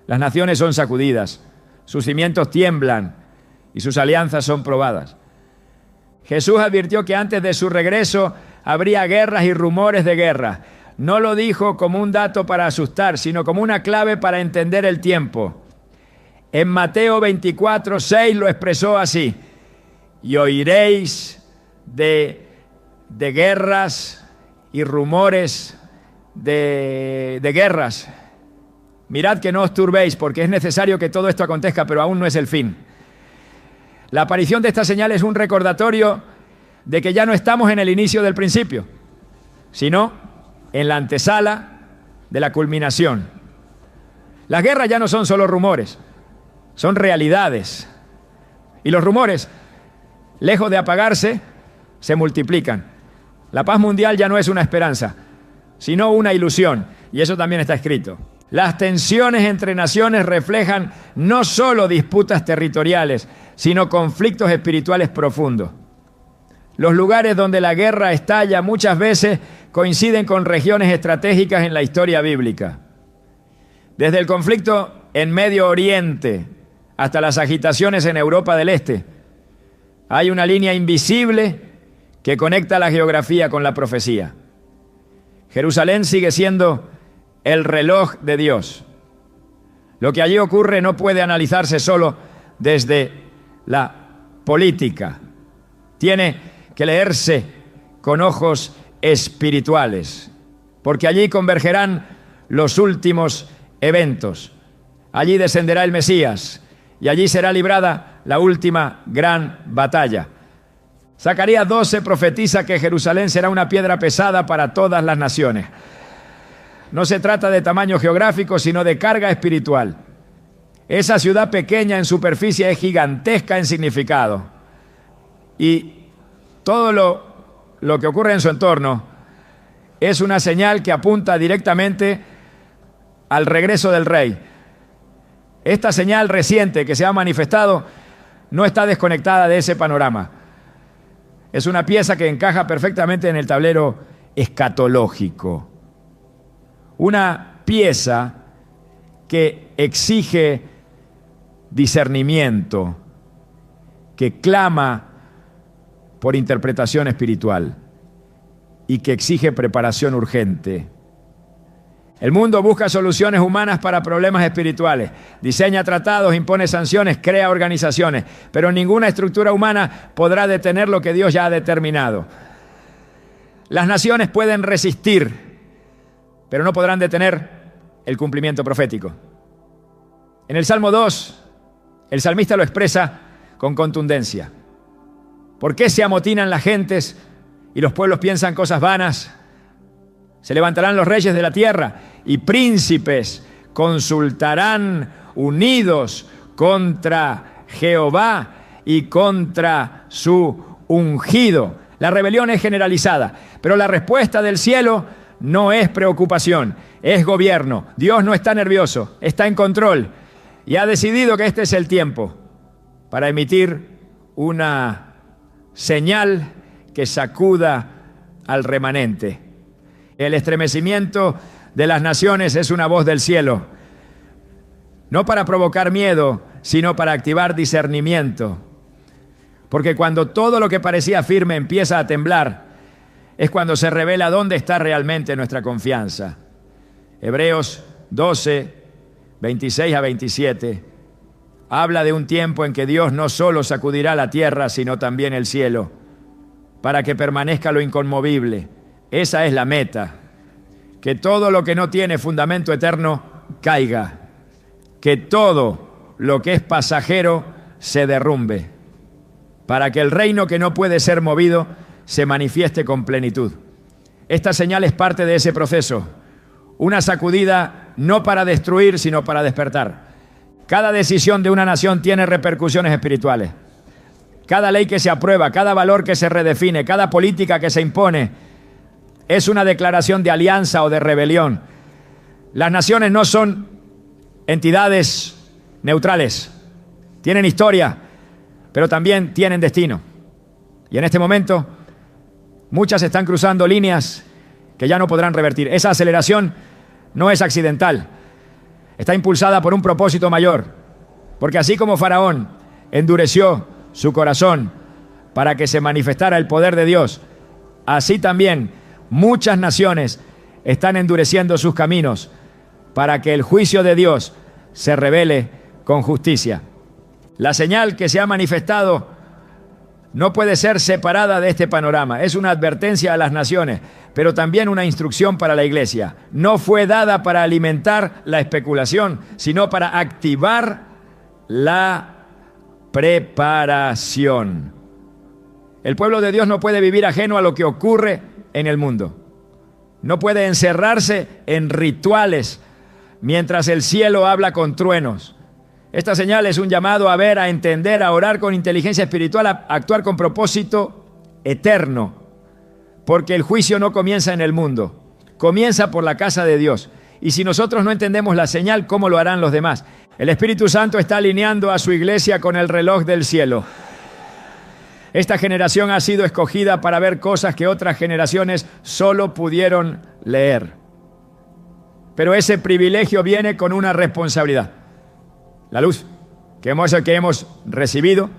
[SPEAKER 1] las naciones son sacudidas, sus cimientos tiemblan y sus alianzas son probadas. Jesús advirtió que antes de su regreso habría guerras y rumores de guerra. No lo dijo como un dato para asustar, sino como una clave para entender el tiempo. En Mateo 24:6 lo expresó así: y oiréis de guerras y rumores de guerras. Mirad que no os turbéis, porque es necesario que todo esto acontezca, pero aún no es el fin. La aparición de esta señal es un recordatorio de que ya no estamos en el inicio del principio, sino en la antesala de la culminación. Las guerras ya no son solo rumores, son realidades. Y los rumores, lejos de apagarse, se multiplican. La paz mundial ya no es una esperanza, sino una ilusión, y eso también está escrito. Las tensiones entre naciones reflejan no solo disputas territoriales, sino conflictos espirituales profundos. Los lugares donde la guerra estalla muchas veces coinciden con regiones estratégicas en la historia bíblica. Desde el conflicto en Medio Oriente hasta las agitaciones en Europa del Este, hay una línea invisible que conecta la geografía con la profecía. Jerusalén sigue siendo el reloj de Dios. Lo que allí ocurre no puede analizarse solo desde la política. Tiene que leerse con ojos espirituales, porque allí convergerán los últimos eventos. Allí descenderá el Mesías y allí será librada la última gran batalla. Zacarías 12 profetiza que Jerusalén será una piedra pesada para todas las naciones. No se trata de tamaño geográfico, sino de carga espiritual. Esa ciudad pequeña en superficie es gigantesca en significado. Y todo lo que ocurre en su entorno es una señal que apunta directamente al regreso del Rey. Esta señal reciente que se ha manifestado no está desconectada de ese panorama. Es una pieza que encaja perfectamente en el tablero escatológico. Una pieza que exige discernimiento, que clama por interpretación espiritual y que exige preparación urgente. El mundo busca soluciones humanas para problemas espirituales, diseña tratados, impone sanciones, crea organizaciones, pero ninguna estructura humana podrá detener lo que Dios ya ha determinado. Las naciones pueden resistir, pero no podrán detener el cumplimiento profético. En el Salmo 2, el salmista lo expresa con contundencia. ¿Por qué se amotinan las gentes y los pueblos piensan cosas vanas? Se levantarán los reyes de la tierra y príncipes consultarán unidos contra Jehová y contra su ungido. La rebelión es generalizada, pero la respuesta del cielo no es preocupación, es gobierno. Dios no está nervioso, está en control y ha decidido que este es el tiempo para emitir una señal que sacuda al remanente. El estremecimiento de las naciones es una voz del cielo, no para provocar miedo, sino para activar discernimiento. Porque cuando todo lo que parecía firme empieza a temblar, es cuando se revela dónde está realmente nuestra confianza. Hebreos 12, 26 a 27, habla de un tiempo en que Dios no solo sacudirá la tierra, sino también el cielo, para que permanezca lo inconmovible. Esa es la meta, que todo lo que no tiene fundamento eterno caiga, que todo lo que es pasajero se derrumbe, para que el reino que no puede ser movido se manifieste con plenitud. Esta señal es parte de ese proceso, una sacudida no para destruir, sino para despertar. Cada decisión de una nación tiene repercusiones espirituales. Cada ley que se aprueba, cada valor que se redefine, cada política que se impone, es una declaración de alianza o de rebelión. Las naciones no son entidades neutrales. Tienen historia, pero también tienen destino. Y en este momento, muchas están cruzando líneas que ya no podrán revertir. Esa aceleración no es accidental. Está impulsada por un propósito mayor. Porque así como Faraón endureció su corazón para que se manifestara el poder de Dios, así también muchas naciones están endureciendo sus caminos para que el juicio de Dios se revele con justicia. La señal que se ha manifestado no puede ser separada de este panorama. Es una advertencia a las naciones, pero también una instrucción para la iglesia. No fue dada para alimentar la especulación, sino para activar la preparación. El pueblo de Dios no puede vivir ajeno a lo que ocurre en el mundo. No puede encerrarse en rituales mientras el cielo habla con truenos. Esta señal es un llamado a ver, a entender, a orar con inteligencia espiritual, a actuar con propósito eterno. Porque el juicio no comienza en el mundo, comienza por la casa de Dios. Y si nosotros no entendemos la señal, ¿cómo lo harán los demás? El Espíritu Santo está alineando a su iglesia con el reloj del cielo. Esta generación ha sido escogida para ver cosas que otras generaciones solo pudieron leer. Pero ese privilegio viene con una responsabilidad. La luz que hemos recibido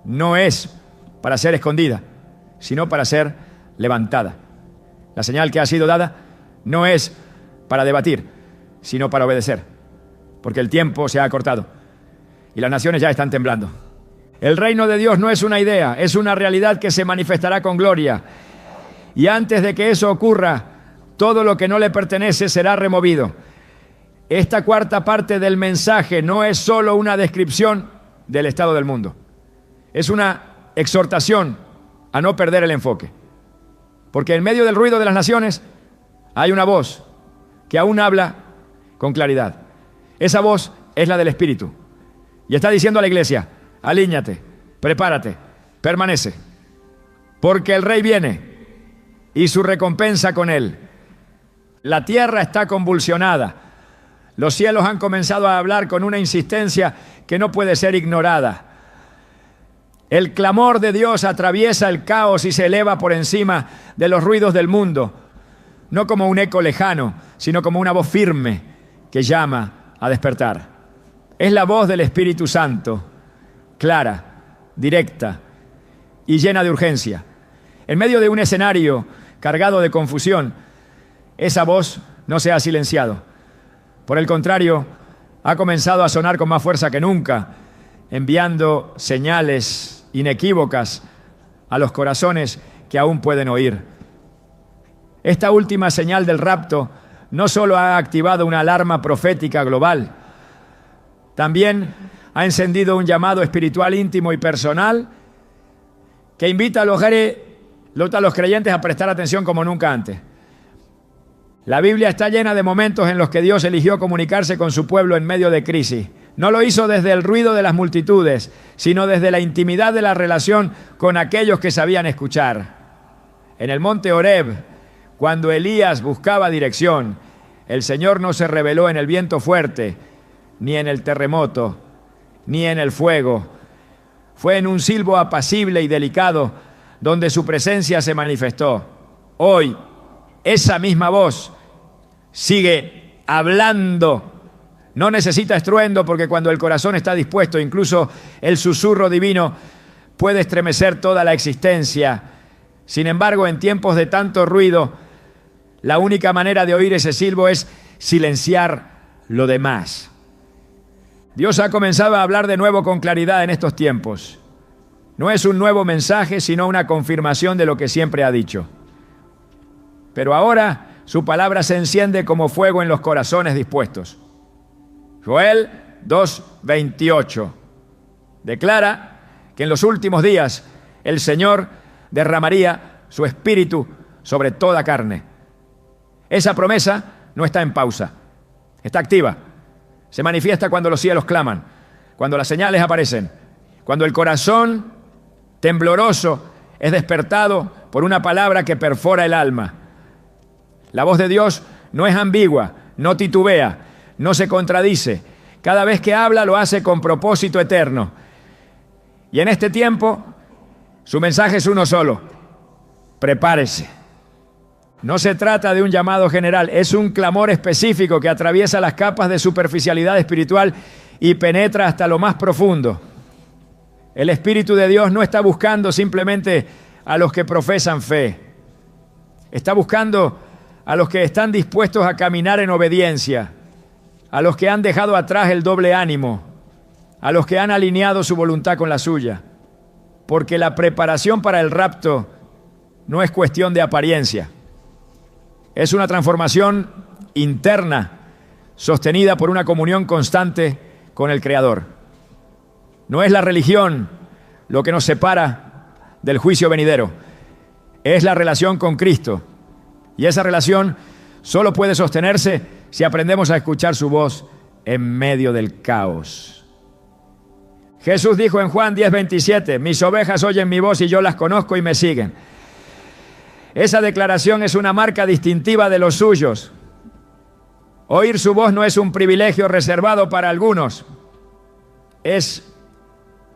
[SPEAKER 1] no es para ser escondida, sino para ser levantada. La señal que ha sido dada no es para debatir, sino para obedecer, porque el tiempo se ha acortado y las naciones ya están temblando. El reino de Dios no es una idea, es una realidad que se manifestará con gloria. Y antes de que eso ocurra, todo lo que no le pertenece será removido. Esta cuarta parte del mensaje no es solo una descripción del estado del mundo. Es una exhortación a no perder el enfoque. Porque en medio del ruido de las naciones hay una voz que aún habla con claridad. Esa voz es la del Espíritu. Y está diciendo a la iglesia: alíñate, prepárate, permanece. Porque el Rey viene y su recompensa con él. La tierra está convulsionada. Los cielos han comenzado a hablar con una insistencia que no puede ser ignorada. El clamor de Dios atraviesa el caos y se eleva por encima de los ruidos del mundo, no como un eco lejano, sino como una voz firme que llama a despertar. Es la voz del Espíritu Santo, clara, directa y llena de urgencia. En medio de un escenario cargado de confusión, esa voz no se ha silenciado. Por el contrario, ha comenzado a sonar con más fuerza que nunca, enviando señales inequívocas a los corazones que aún pueden oír. Esta última señal del rapto no solo ha activado una alarma profética global, también ha encendido un llamado espiritual íntimo y personal que invita a los creyentes a prestar atención como nunca antes. La Biblia está llena de momentos en los que Dios eligió comunicarse con su pueblo en medio de crisis. No lo hizo desde el ruido de las multitudes, sino desde la intimidad de la relación con aquellos que sabían escuchar. En el monte Horeb, cuando Elías buscaba dirección, el Señor no se reveló en el viento fuerte, ni en el terremoto, ni en el fuego. Fue en un silbo apacible y delicado donde su presencia se manifestó. Hoy, esa misma voz sigue hablando. No necesita estruendo, porque cuando el corazón está dispuesto, incluso el susurro divino puede estremecer toda la existencia. Sin embargo, en tiempos de tanto ruido, la única manera de oír ese silbo es silenciar lo demás. Dios ha comenzado a hablar de nuevo con claridad en estos tiempos. No es un nuevo mensaje, sino una confirmación de lo que siempre ha dicho. Pero ahora su palabra se enciende como fuego en los corazones dispuestos. Joel 2:28 declara que en los últimos días el Señor derramaría su espíritu sobre toda carne. Esa promesa no está en pausa, está activa. Se manifiesta cuando los cielos claman, cuando las señales aparecen, cuando el corazón tembloroso es despertado por una palabra que perfora el alma. La voz de Dios no es ambigua, no titubea, no se contradice. Cada vez que habla lo hace con propósito eterno. Y en este tiempo, su mensaje es uno solo: prepárese. No se trata de un llamado general, es un clamor específico que atraviesa las capas de superficialidad espiritual y penetra hasta lo más profundo. El Espíritu de Dios no está buscando simplemente a los que profesan fe. Está buscando a los que están dispuestos a caminar en obediencia, a los que han dejado atrás el doble ánimo, a los que han alineado su voluntad con la suya. Porque la preparación para el rapto no es cuestión de apariencia. Es una transformación interna, sostenida por una comunión constante con el Creador. No es la religión lo que nos separa del juicio venidero, es la relación con Cristo. Y esa relación solo puede sostenerse si aprendemos a escuchar su voz en medio del caos. Jesús dijo en Juan 10:27, mis ovejas oyen mi voz y yo las conozco y me siguen. Esa declaración es una marca distintiva de los suyos. Oír su voz no es un privilegio reservado para algunos, es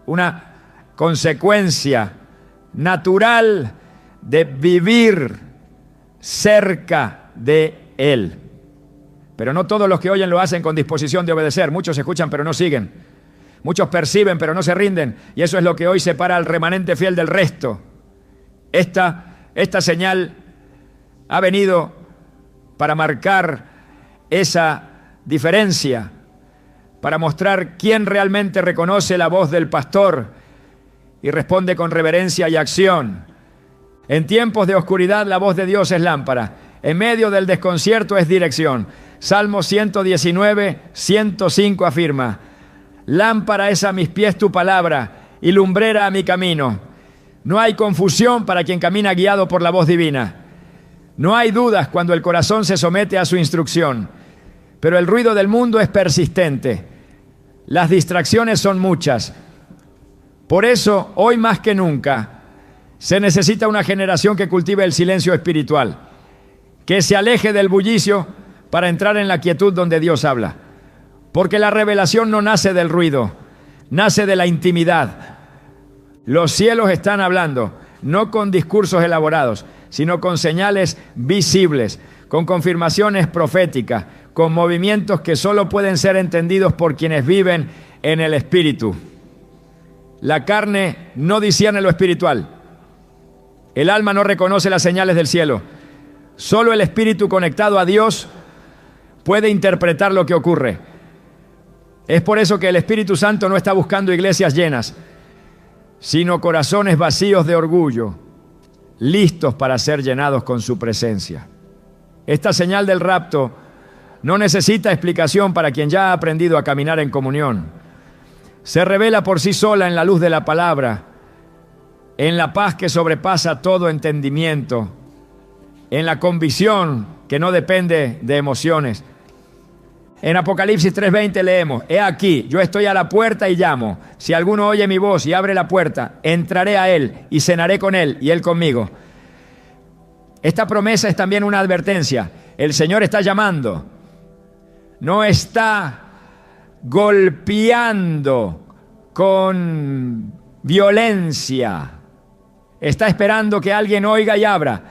[SPEAKER 1] una consecuencia natural de vivir cerca de Él. Pero no todos los que oyen lo hacen con disposición de obedecer. Muchos escuchan pero no siguen. Muchos perciben pero no se rinden. Y eso es lo que hoy separa al remanente fiel del resto. Esta señal ha venido para marcar esa diferencia, para mostrar quién realmente reconoce la voz del pastor y responde con reverencia y acción. En tiempos de oscuridad la voz de Dios es lámpara. En medio del desconcierto es dirección. Salmo 119, 105 afirma: lámpara es a mis pies tu palabra y lumbrera a mi camino. No hay confusión para quien camina guiado por la voz divina. No hay dudas cuando el corazón se somete a su instrucción. Pero el ruido del mundo es persistente. Las distracciones son muchas. Por eso, hoy más que nunca, se necesita una generación que cultive el silencio espiritual, que se aleje del bullicio para entrar en la quietud donde Dios habla. Porque la revelación no nace del ruido, nace de la intimidad. Los cielos están hablando, no con discursos elaborados, sino con señales visibles, con confirmaciones proféticas, con movimientos que solo pueden ser entendidos por quienes viven en el Espíritu. La carne no discierne lo espiritual. El alma no reconoce las señales del cielo. Solo el Espíritu conectado a Dios puede interpretar lo que ocurre. Es por eso que el Espíritu Santo no está buscando iglesias llenas, sino corazones vacíos de orgullo, listos para ser llenados con su presencia. Esta señal del rapto no necesita explicación para quien ya ha aprendido a caminar en comunión. Se revela por sí sola en la luz de la palabra, en la paz que sobrepasa todo entendimiento, en la convicción que no depende de emociones. En Apocalipsis 3:20 leemos: he aquí, yo estoy a la puerta y llamo. Si alguno oye mi voz y abre la puerta, entraré a él y cenaré con él y él conmigo. Esta promesa es también una advertencia. El Señor está llamando. No está golpeando con violencia. Está esperando que alguien oiga y abra.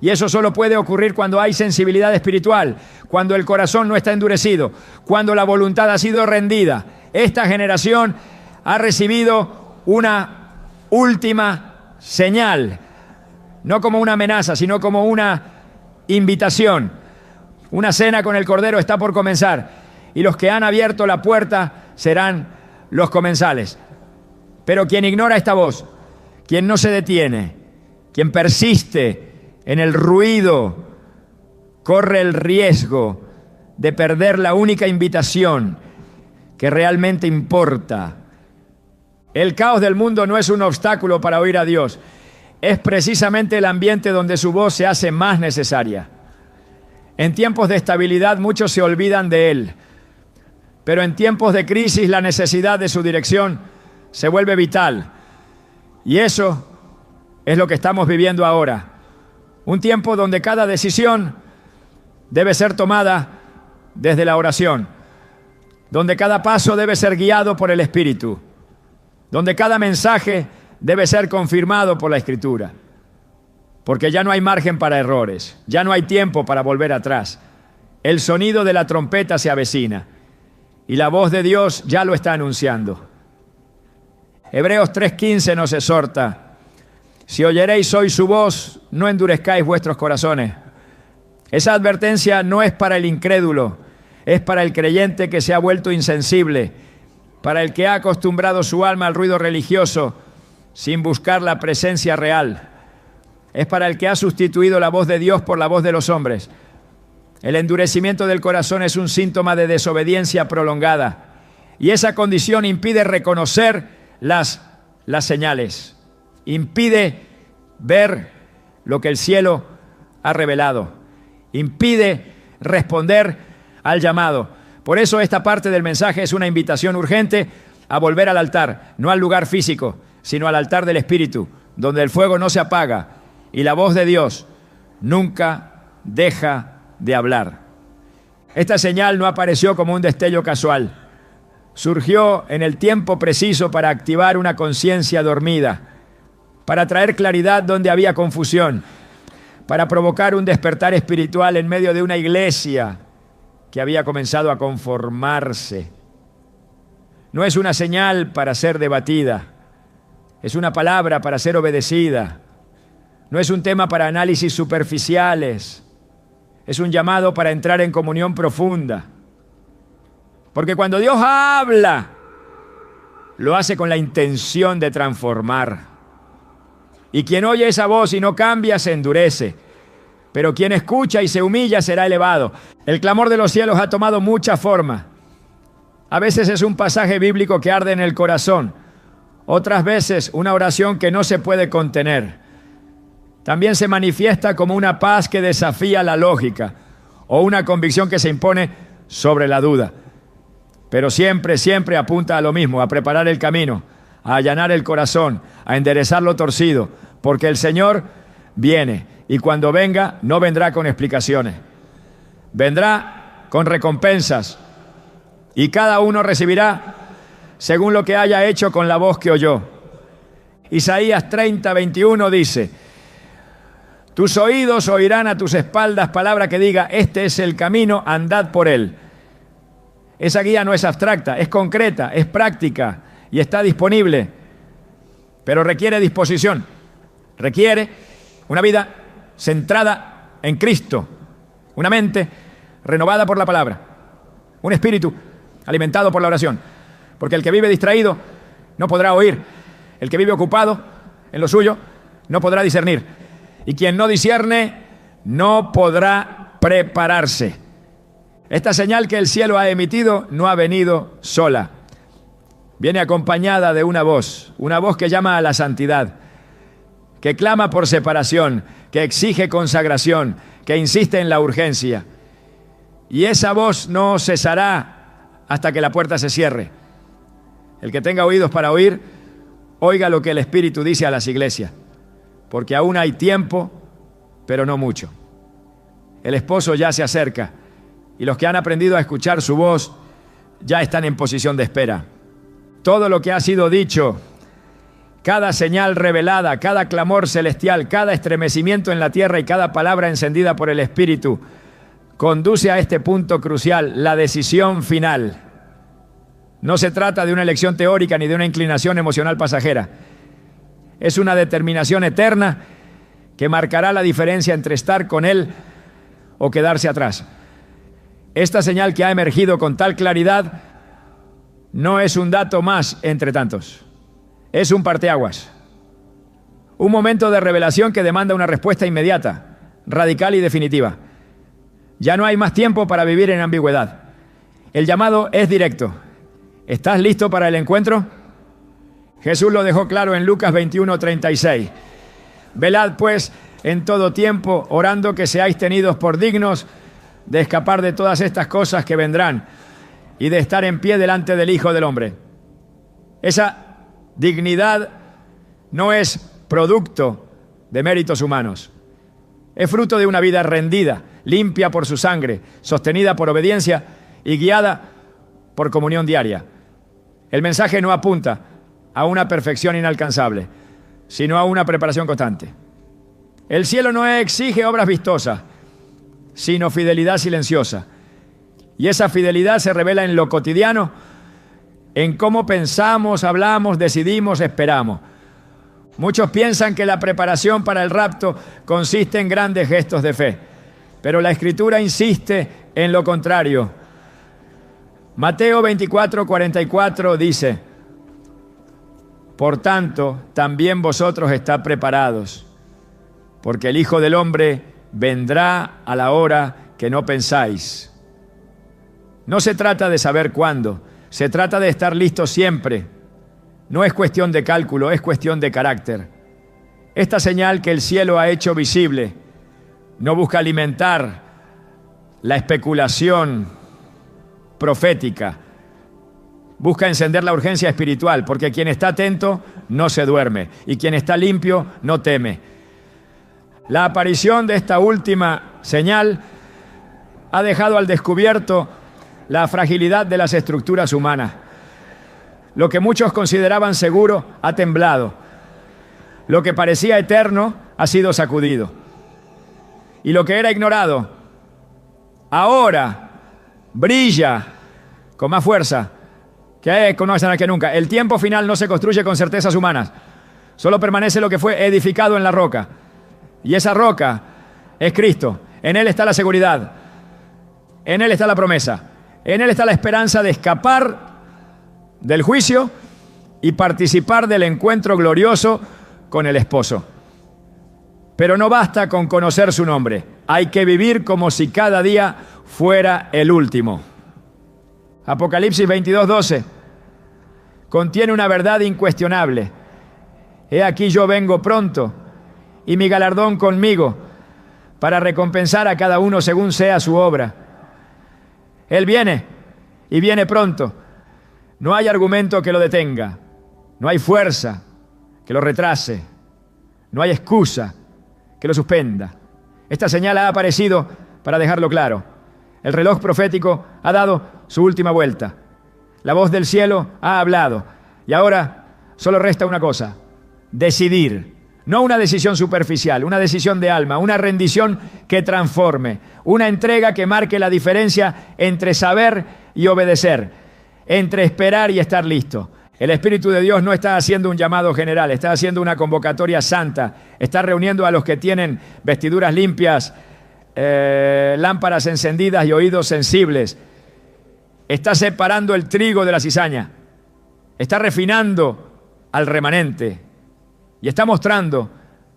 [SPEAKER 1] Y eso solo puede ocurrir cuando hay sensibilidad espiritual, cuando el corazón no está endurecido, cuando la voluntad ha sido rendida. Esta generación ha recibido una última señal, no como una amenaza, sino como una invitación. Una cena con el Cordero está por comenzar y los que han abierto la puerta serán los comensales. Pero quien ignora esta voz, quien no se detiene, quien persiste en el ruido, corre el riesgo de perder la única invitación que realmente importa. El caos del mundo no es un obstáculo para oír a Dios. Es precisamente el ambiente donde su voz se hace más necesaria. En tiempos de estabilidad muchos se olvidan de Él, pero en tiempos de crisis la necesidad de su dirección se vuelve vital. Y eso es lo que estamos viviendo ahora. Un tiempo donde cada decisión debe ser tomada desde la oración, donde cada paso debe ser guiado por el Espíritu, donde cada mensaje debe ser confirmado por la Escritura, porque ya no hay margen para errores, ya no hay tiempo para volver atrás. El sonido de la trompeta se avecina y la voz de Dios ya lo está anunciando. Hebreos 3:15 nos exhorta: si oyeréis hoy su voz, no endurezcáis vuestros corazones. Esa advertencia no es para el incrédulo, es para el creyente que se ha vuelto insensible, para el que ha acostumbrado su alma al ruido religioso sin buscar la presencia real. Es para el que ha sustituido la voz de Dios por la voz de los hombres. El endurecimiento del corazón es un síntoma de desobediencia prolongada y esa condición impide reconocer las señales. Impide ver lo que el cielo ha revelado. Impide responder al llamado. Por eso esta parte del mensaje es una invitación urgente a volver al altar, no al lugar físico, sino al altar del Espíritu, donde el fuego no se apaga y la voz de Dios nunca deja de hablar. Esta señal no apareció como un destello casual. Surgió en el tiempo preciso para activar una conciencia dormida, para traer claridad donde había confusión, para provocar un despertar espiritual en medio de una iglesia que había comenzado a conformarse. No es una señal para ser debatida, es una palabra para ser obedecida. No es un tema para análisis superficiales, es un llamado para entrar en comunión profunda. Porque cuando Dios habla, lo hace con la intención de transformar. Y quien oye esa voz y no cambia se endurece. Pero quien escucha y se humilla será elevado. El clamor de los cielos ha tomado mucha forma. A veces es un pasaje bíblico que arde en el corazón. Otras veces una oración que no se puede contener. También se manifiesta como una paz que desafía la lógica o una convicción que se impone sobre la duda. Pero siempre, siempre apunta a lo mismo, a preparar el camino, a allanar el corazón, a enderezar lo torcido, porque el Señor viene y cuando venga no vendrá con explicaciones, vendrá con recompensas y cada uno recibirá según lo que haya hecho con la voz que oyó. Isaías 30:21 dice: tus oídos oirán a tus espaldas palabra que diga, este es el camino, andad por él. Esa guía no es abstracta, es concreta, es práctica y está disponible, pero requiere disposición, requiere una vida centrada en Cristo, una mente renovada por la palabra, un espíritu alimentado por la oración, porque el que vive distraído no podrá oír, el que vive ocupado en lo suyo no podrá discernir, y quien no discierne no podrá prepararse. Esta señal que el cielo ha emitido no ha venido sola. Viene acompañada de una voz que llama a la santidad, que clama por separación, que exige consagración, que insiste en la urgencia. Y esa voz no cesará hasta que la puerta se cierre. El que tenga oídos para oír, oiga lo que el Espíritu dice a las iglesias, porque aún hay tiempo, pero no mucho. El esposo ya se acerca y los que han aprendido a escuchar su voz ya están en posición de espera. Todo lo que ha sido dicho, cada señal revelada, cada clamor celestial, cada estremecimiento en la tierra y cada palabra encendida por el Espíritu, conduce a este punto crucial, la decisión final. No se trata de una elección teórica ni de una inclinación emocional pasajera. Es una determinación eterna que marcará la diferencia entre estar con Él o quedarse atrás. Esta señal que ha emergido con tal claridad no es un dato más entre tantos. Es un parteaguas. Un momento de revelación que demanda una respuesta inmediata, radical y definitiva. Ya no hay más tiempo para vivir en ambigüedad. El llamado es directo. ¿Estás listo para el encuentro? Jesús lo dejó claro en Lucas 21:36. Velad pues en todo tiempo, orando que seáis tenidos por dignos de escapar de todas estas cosas que vendrán y de estar en pie delante del Hijo del Hombre. Esa dignidad no es producto de méritos humanos. Es fruto de una vida rendida, limpia por su sangre, sostenida por obediencia y guiada por comunión diaria. El mensaje no apunta a una perfección inalcanzable, sino a una preparación constante. El cielo no exige obras vistosas, sino fidelidad silenciosa. Y esa fidelidad se revela en lo cotidiano, en cómo pensamos, hablamos, decidimos, esperamos. Muchos piensan que la preparación para el rapto consiste en grandes gestos de fe, pero la Escritura insiste en lo contrario. Mateo 24:44 dice: por tanto, también vosotros estad preparados, porque el Hijo del Hombre vendrá a la hora que no pensáis. No se trata de saber cuándo, se trata de estar listos siempre. No es cuestión de cálculo, es cuestión de carácter. Esta señal que el cielo ha hecho visible no busca alimentar la especulación profética, busca encender la urgencia espiritual, porque quien está atento no se duerme y quien está limpio no teme. La aparición de esta última señal ha dejado al descubierto la fragilidad de las estructuras humanas. Lo que muchos consideraban seguro ha temblado. Lo que parecía eterno ha sido sacudido. Y lo que era ignorado ahora brilla con más fuerza que nunca. El tiempo final no se construye con certezas humanas. Solo permanece lo que fue edificado en la roca. Y esa roca es Cristo. En Él está la seguridad. En Él está la promesa. En Él está la esperanza de escapar del juicio y participar del encuentro glorioso con el esposo. Pero no basta con conocer su nombre, hay que vivir como si cada día fuera el último. Apocalipsis 22:12 contiene una verdad incuestionable. He aquí yo vengo pronto, y mi galardón conmigo, para recompensar a cada uno según sea su obra. Él viene, y viene pronto. No hay argumento que lo detenga, no hay fuerza que lo retrase, no hay excusa que lo suspenda. Esta señal ha aparecido para dejarlo claro. El reloj profético ha dado su última vuelta. La voz del cielo ha hablado. Y ahora solo resta una cosa: decidir. No una decisión superficial, una decisión de alma, una rendición que transforme, una entrega que marque la diferencia entre saber y obedecer, entre esperar y estar listo. El Espíritu de Dios no está haciendo un llamado general, está haciendo una convocatoria santa, está reuniendo a los que tienen vestiduras limpias, lámparas encendidas y oídos sensibles. Está separando el trigo de la cizaña, está refinando al remanente y está mostrando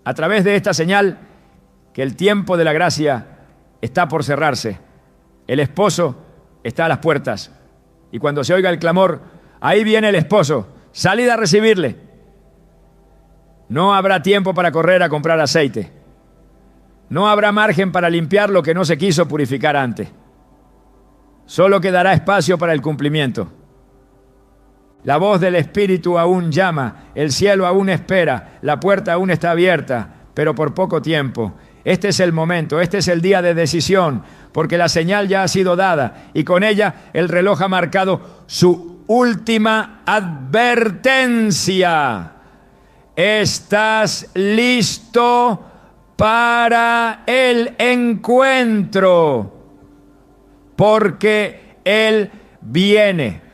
[SPEAKER 1] a través de esta señal que el tiempo de la gracia está por cerrarse. El esposo está a las puertas y cuando se oiga el clamor, ahí viene el esposo, salid a recibirle. No habrá tiempo para correr a comprar aceite. No habrá margen para limpiar lo que no se quiso purificar antes. Solo quedará espacio para el cumplimiento. La voz del Espíritu aún llama, el cielo aún espera, la puerta aún está abierta, pero por poco tiempo. Este es el momento, este es el día de decisión, porque la señal ya ha sido dada y con ella el reloj ha marcado su última advertencia. ¿Estás listo para el encuentro? Porque Él viene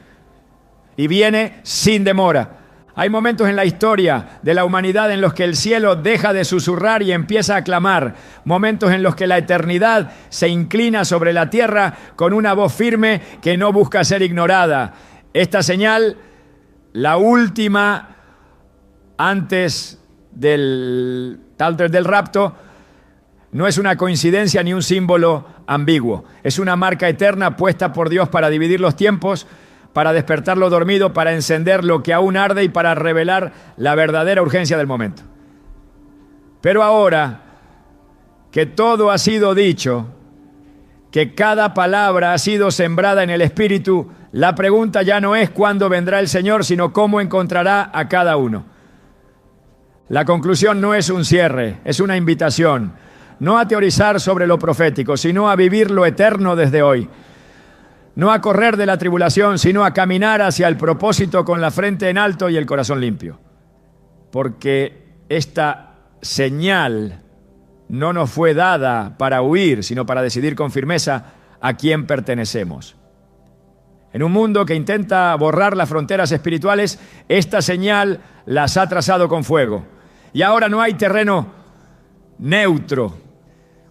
[SPEAKER 1] y viene sin demora. Hay momentos en la historia de la humanidad en los que el cielo deja de susurrar y empieza a clamar. Momentos en los que la eternidad se inclina sobre la tierra con una voz firme que no busca ser ignorada. Esta señal, la última antes del rapto, no es una coincidencia ni un símbolo ambiguo. Es una marca eterna puesta por Dios para dividir los tiempos, para despertar lo dormido, para encender lo que aún arde y para revelar la verdadera urgencia del momento. Pero ahora que todo ha sido dicho, que cada palabra ha sido sembrada en el Espíritu, la pregunta ya no es cuándo vendrá el Señor, sino cómo encontrará a cada uno. La conclusión no es un cierre, es una invitación. No a teorizar sobre lo profético, sino a vivir lo eterno desde hoy. No a correr de la tribulación, sino a caminar hacia el propósito con la frente en alto y el corazón limpio. Porque esta señal no nos fue dada para huir, sino para decidir con firmeza a quién pertenecemos. En un mundo que intenta borrar las fronteras espirituales, esta señal las ha trazado con fuego. Y ahora no hay terreno neutro.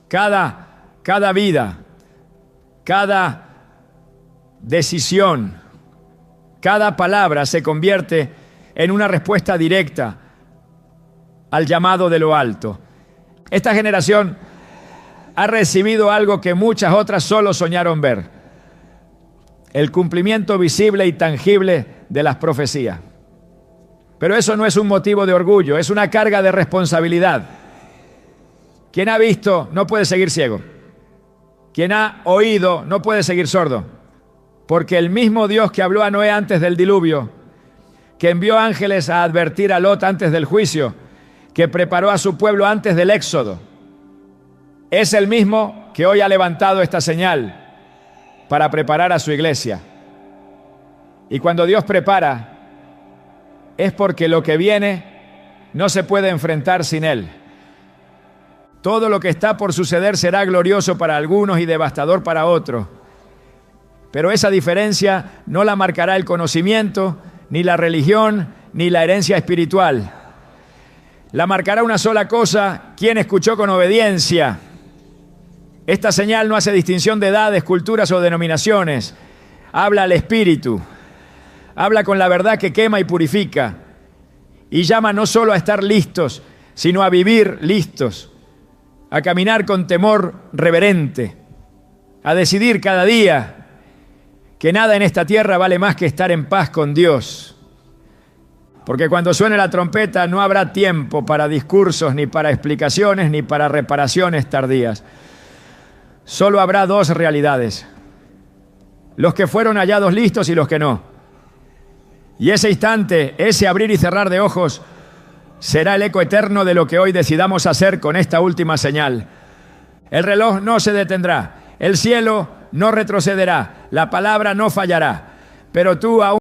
[SPEAKER 1] Cada vida, cada decisión, cada palabra se convierte en una respuesta directa al llamado de lo alto. Esta generación ha recibido algo que muchas otras solo soñaron ver: el cumplimiento visible y tangible de las profecías. Pero eso no es un motivo de orgullo, es una carga de responsabilidad. Quien ha visto no puede seguir ciego. Quien ha oído no puede seguir sordo. Porque el mismo Dios que habló a Noé antes del diluvio, que envió ángeles a advertir a Lot antes del juicio, que preparó a su pueblo antes del éxodo, es el mismo que hoy ha levantado esta señal para preparar a su iglesia. Y cuando Dios prepara, es porque lo que viene no se puede enfrentar sin Él. Todo lo que está por suceder será glorioso para algunos y devastador para otros. Pero esa diferencia no la marcará el conocimiento, ni la religión, ni la herencia espiritual. La marcará una sola cosa: quien escuchó con obediencia. Esta señal no hace distinción de edades, culturas o denominaciones. Habla al Espíritu Habla con la verdad que quema y purifica. Y llama no solo a estar listos, sino a vivir listos, a caminar con temor reverente, a decidir cada día que nada en esta tierra vale más que estar en paz con Dios. Porque cuando suene la trompeta no habrá tiempo para discursos, ni para explicaciones, ni para reparaciones tardías. Solo habrá dos realidades: los que fueron hallados listos y los que no. Y ese instante, ese abrir y cerrar de ojos, será el eco eterno de lo que hoy decidamos hacer con esta última señal. El reloj no se detendrá, el cielo no retrocederá, la palabra no fallará, pero tú aún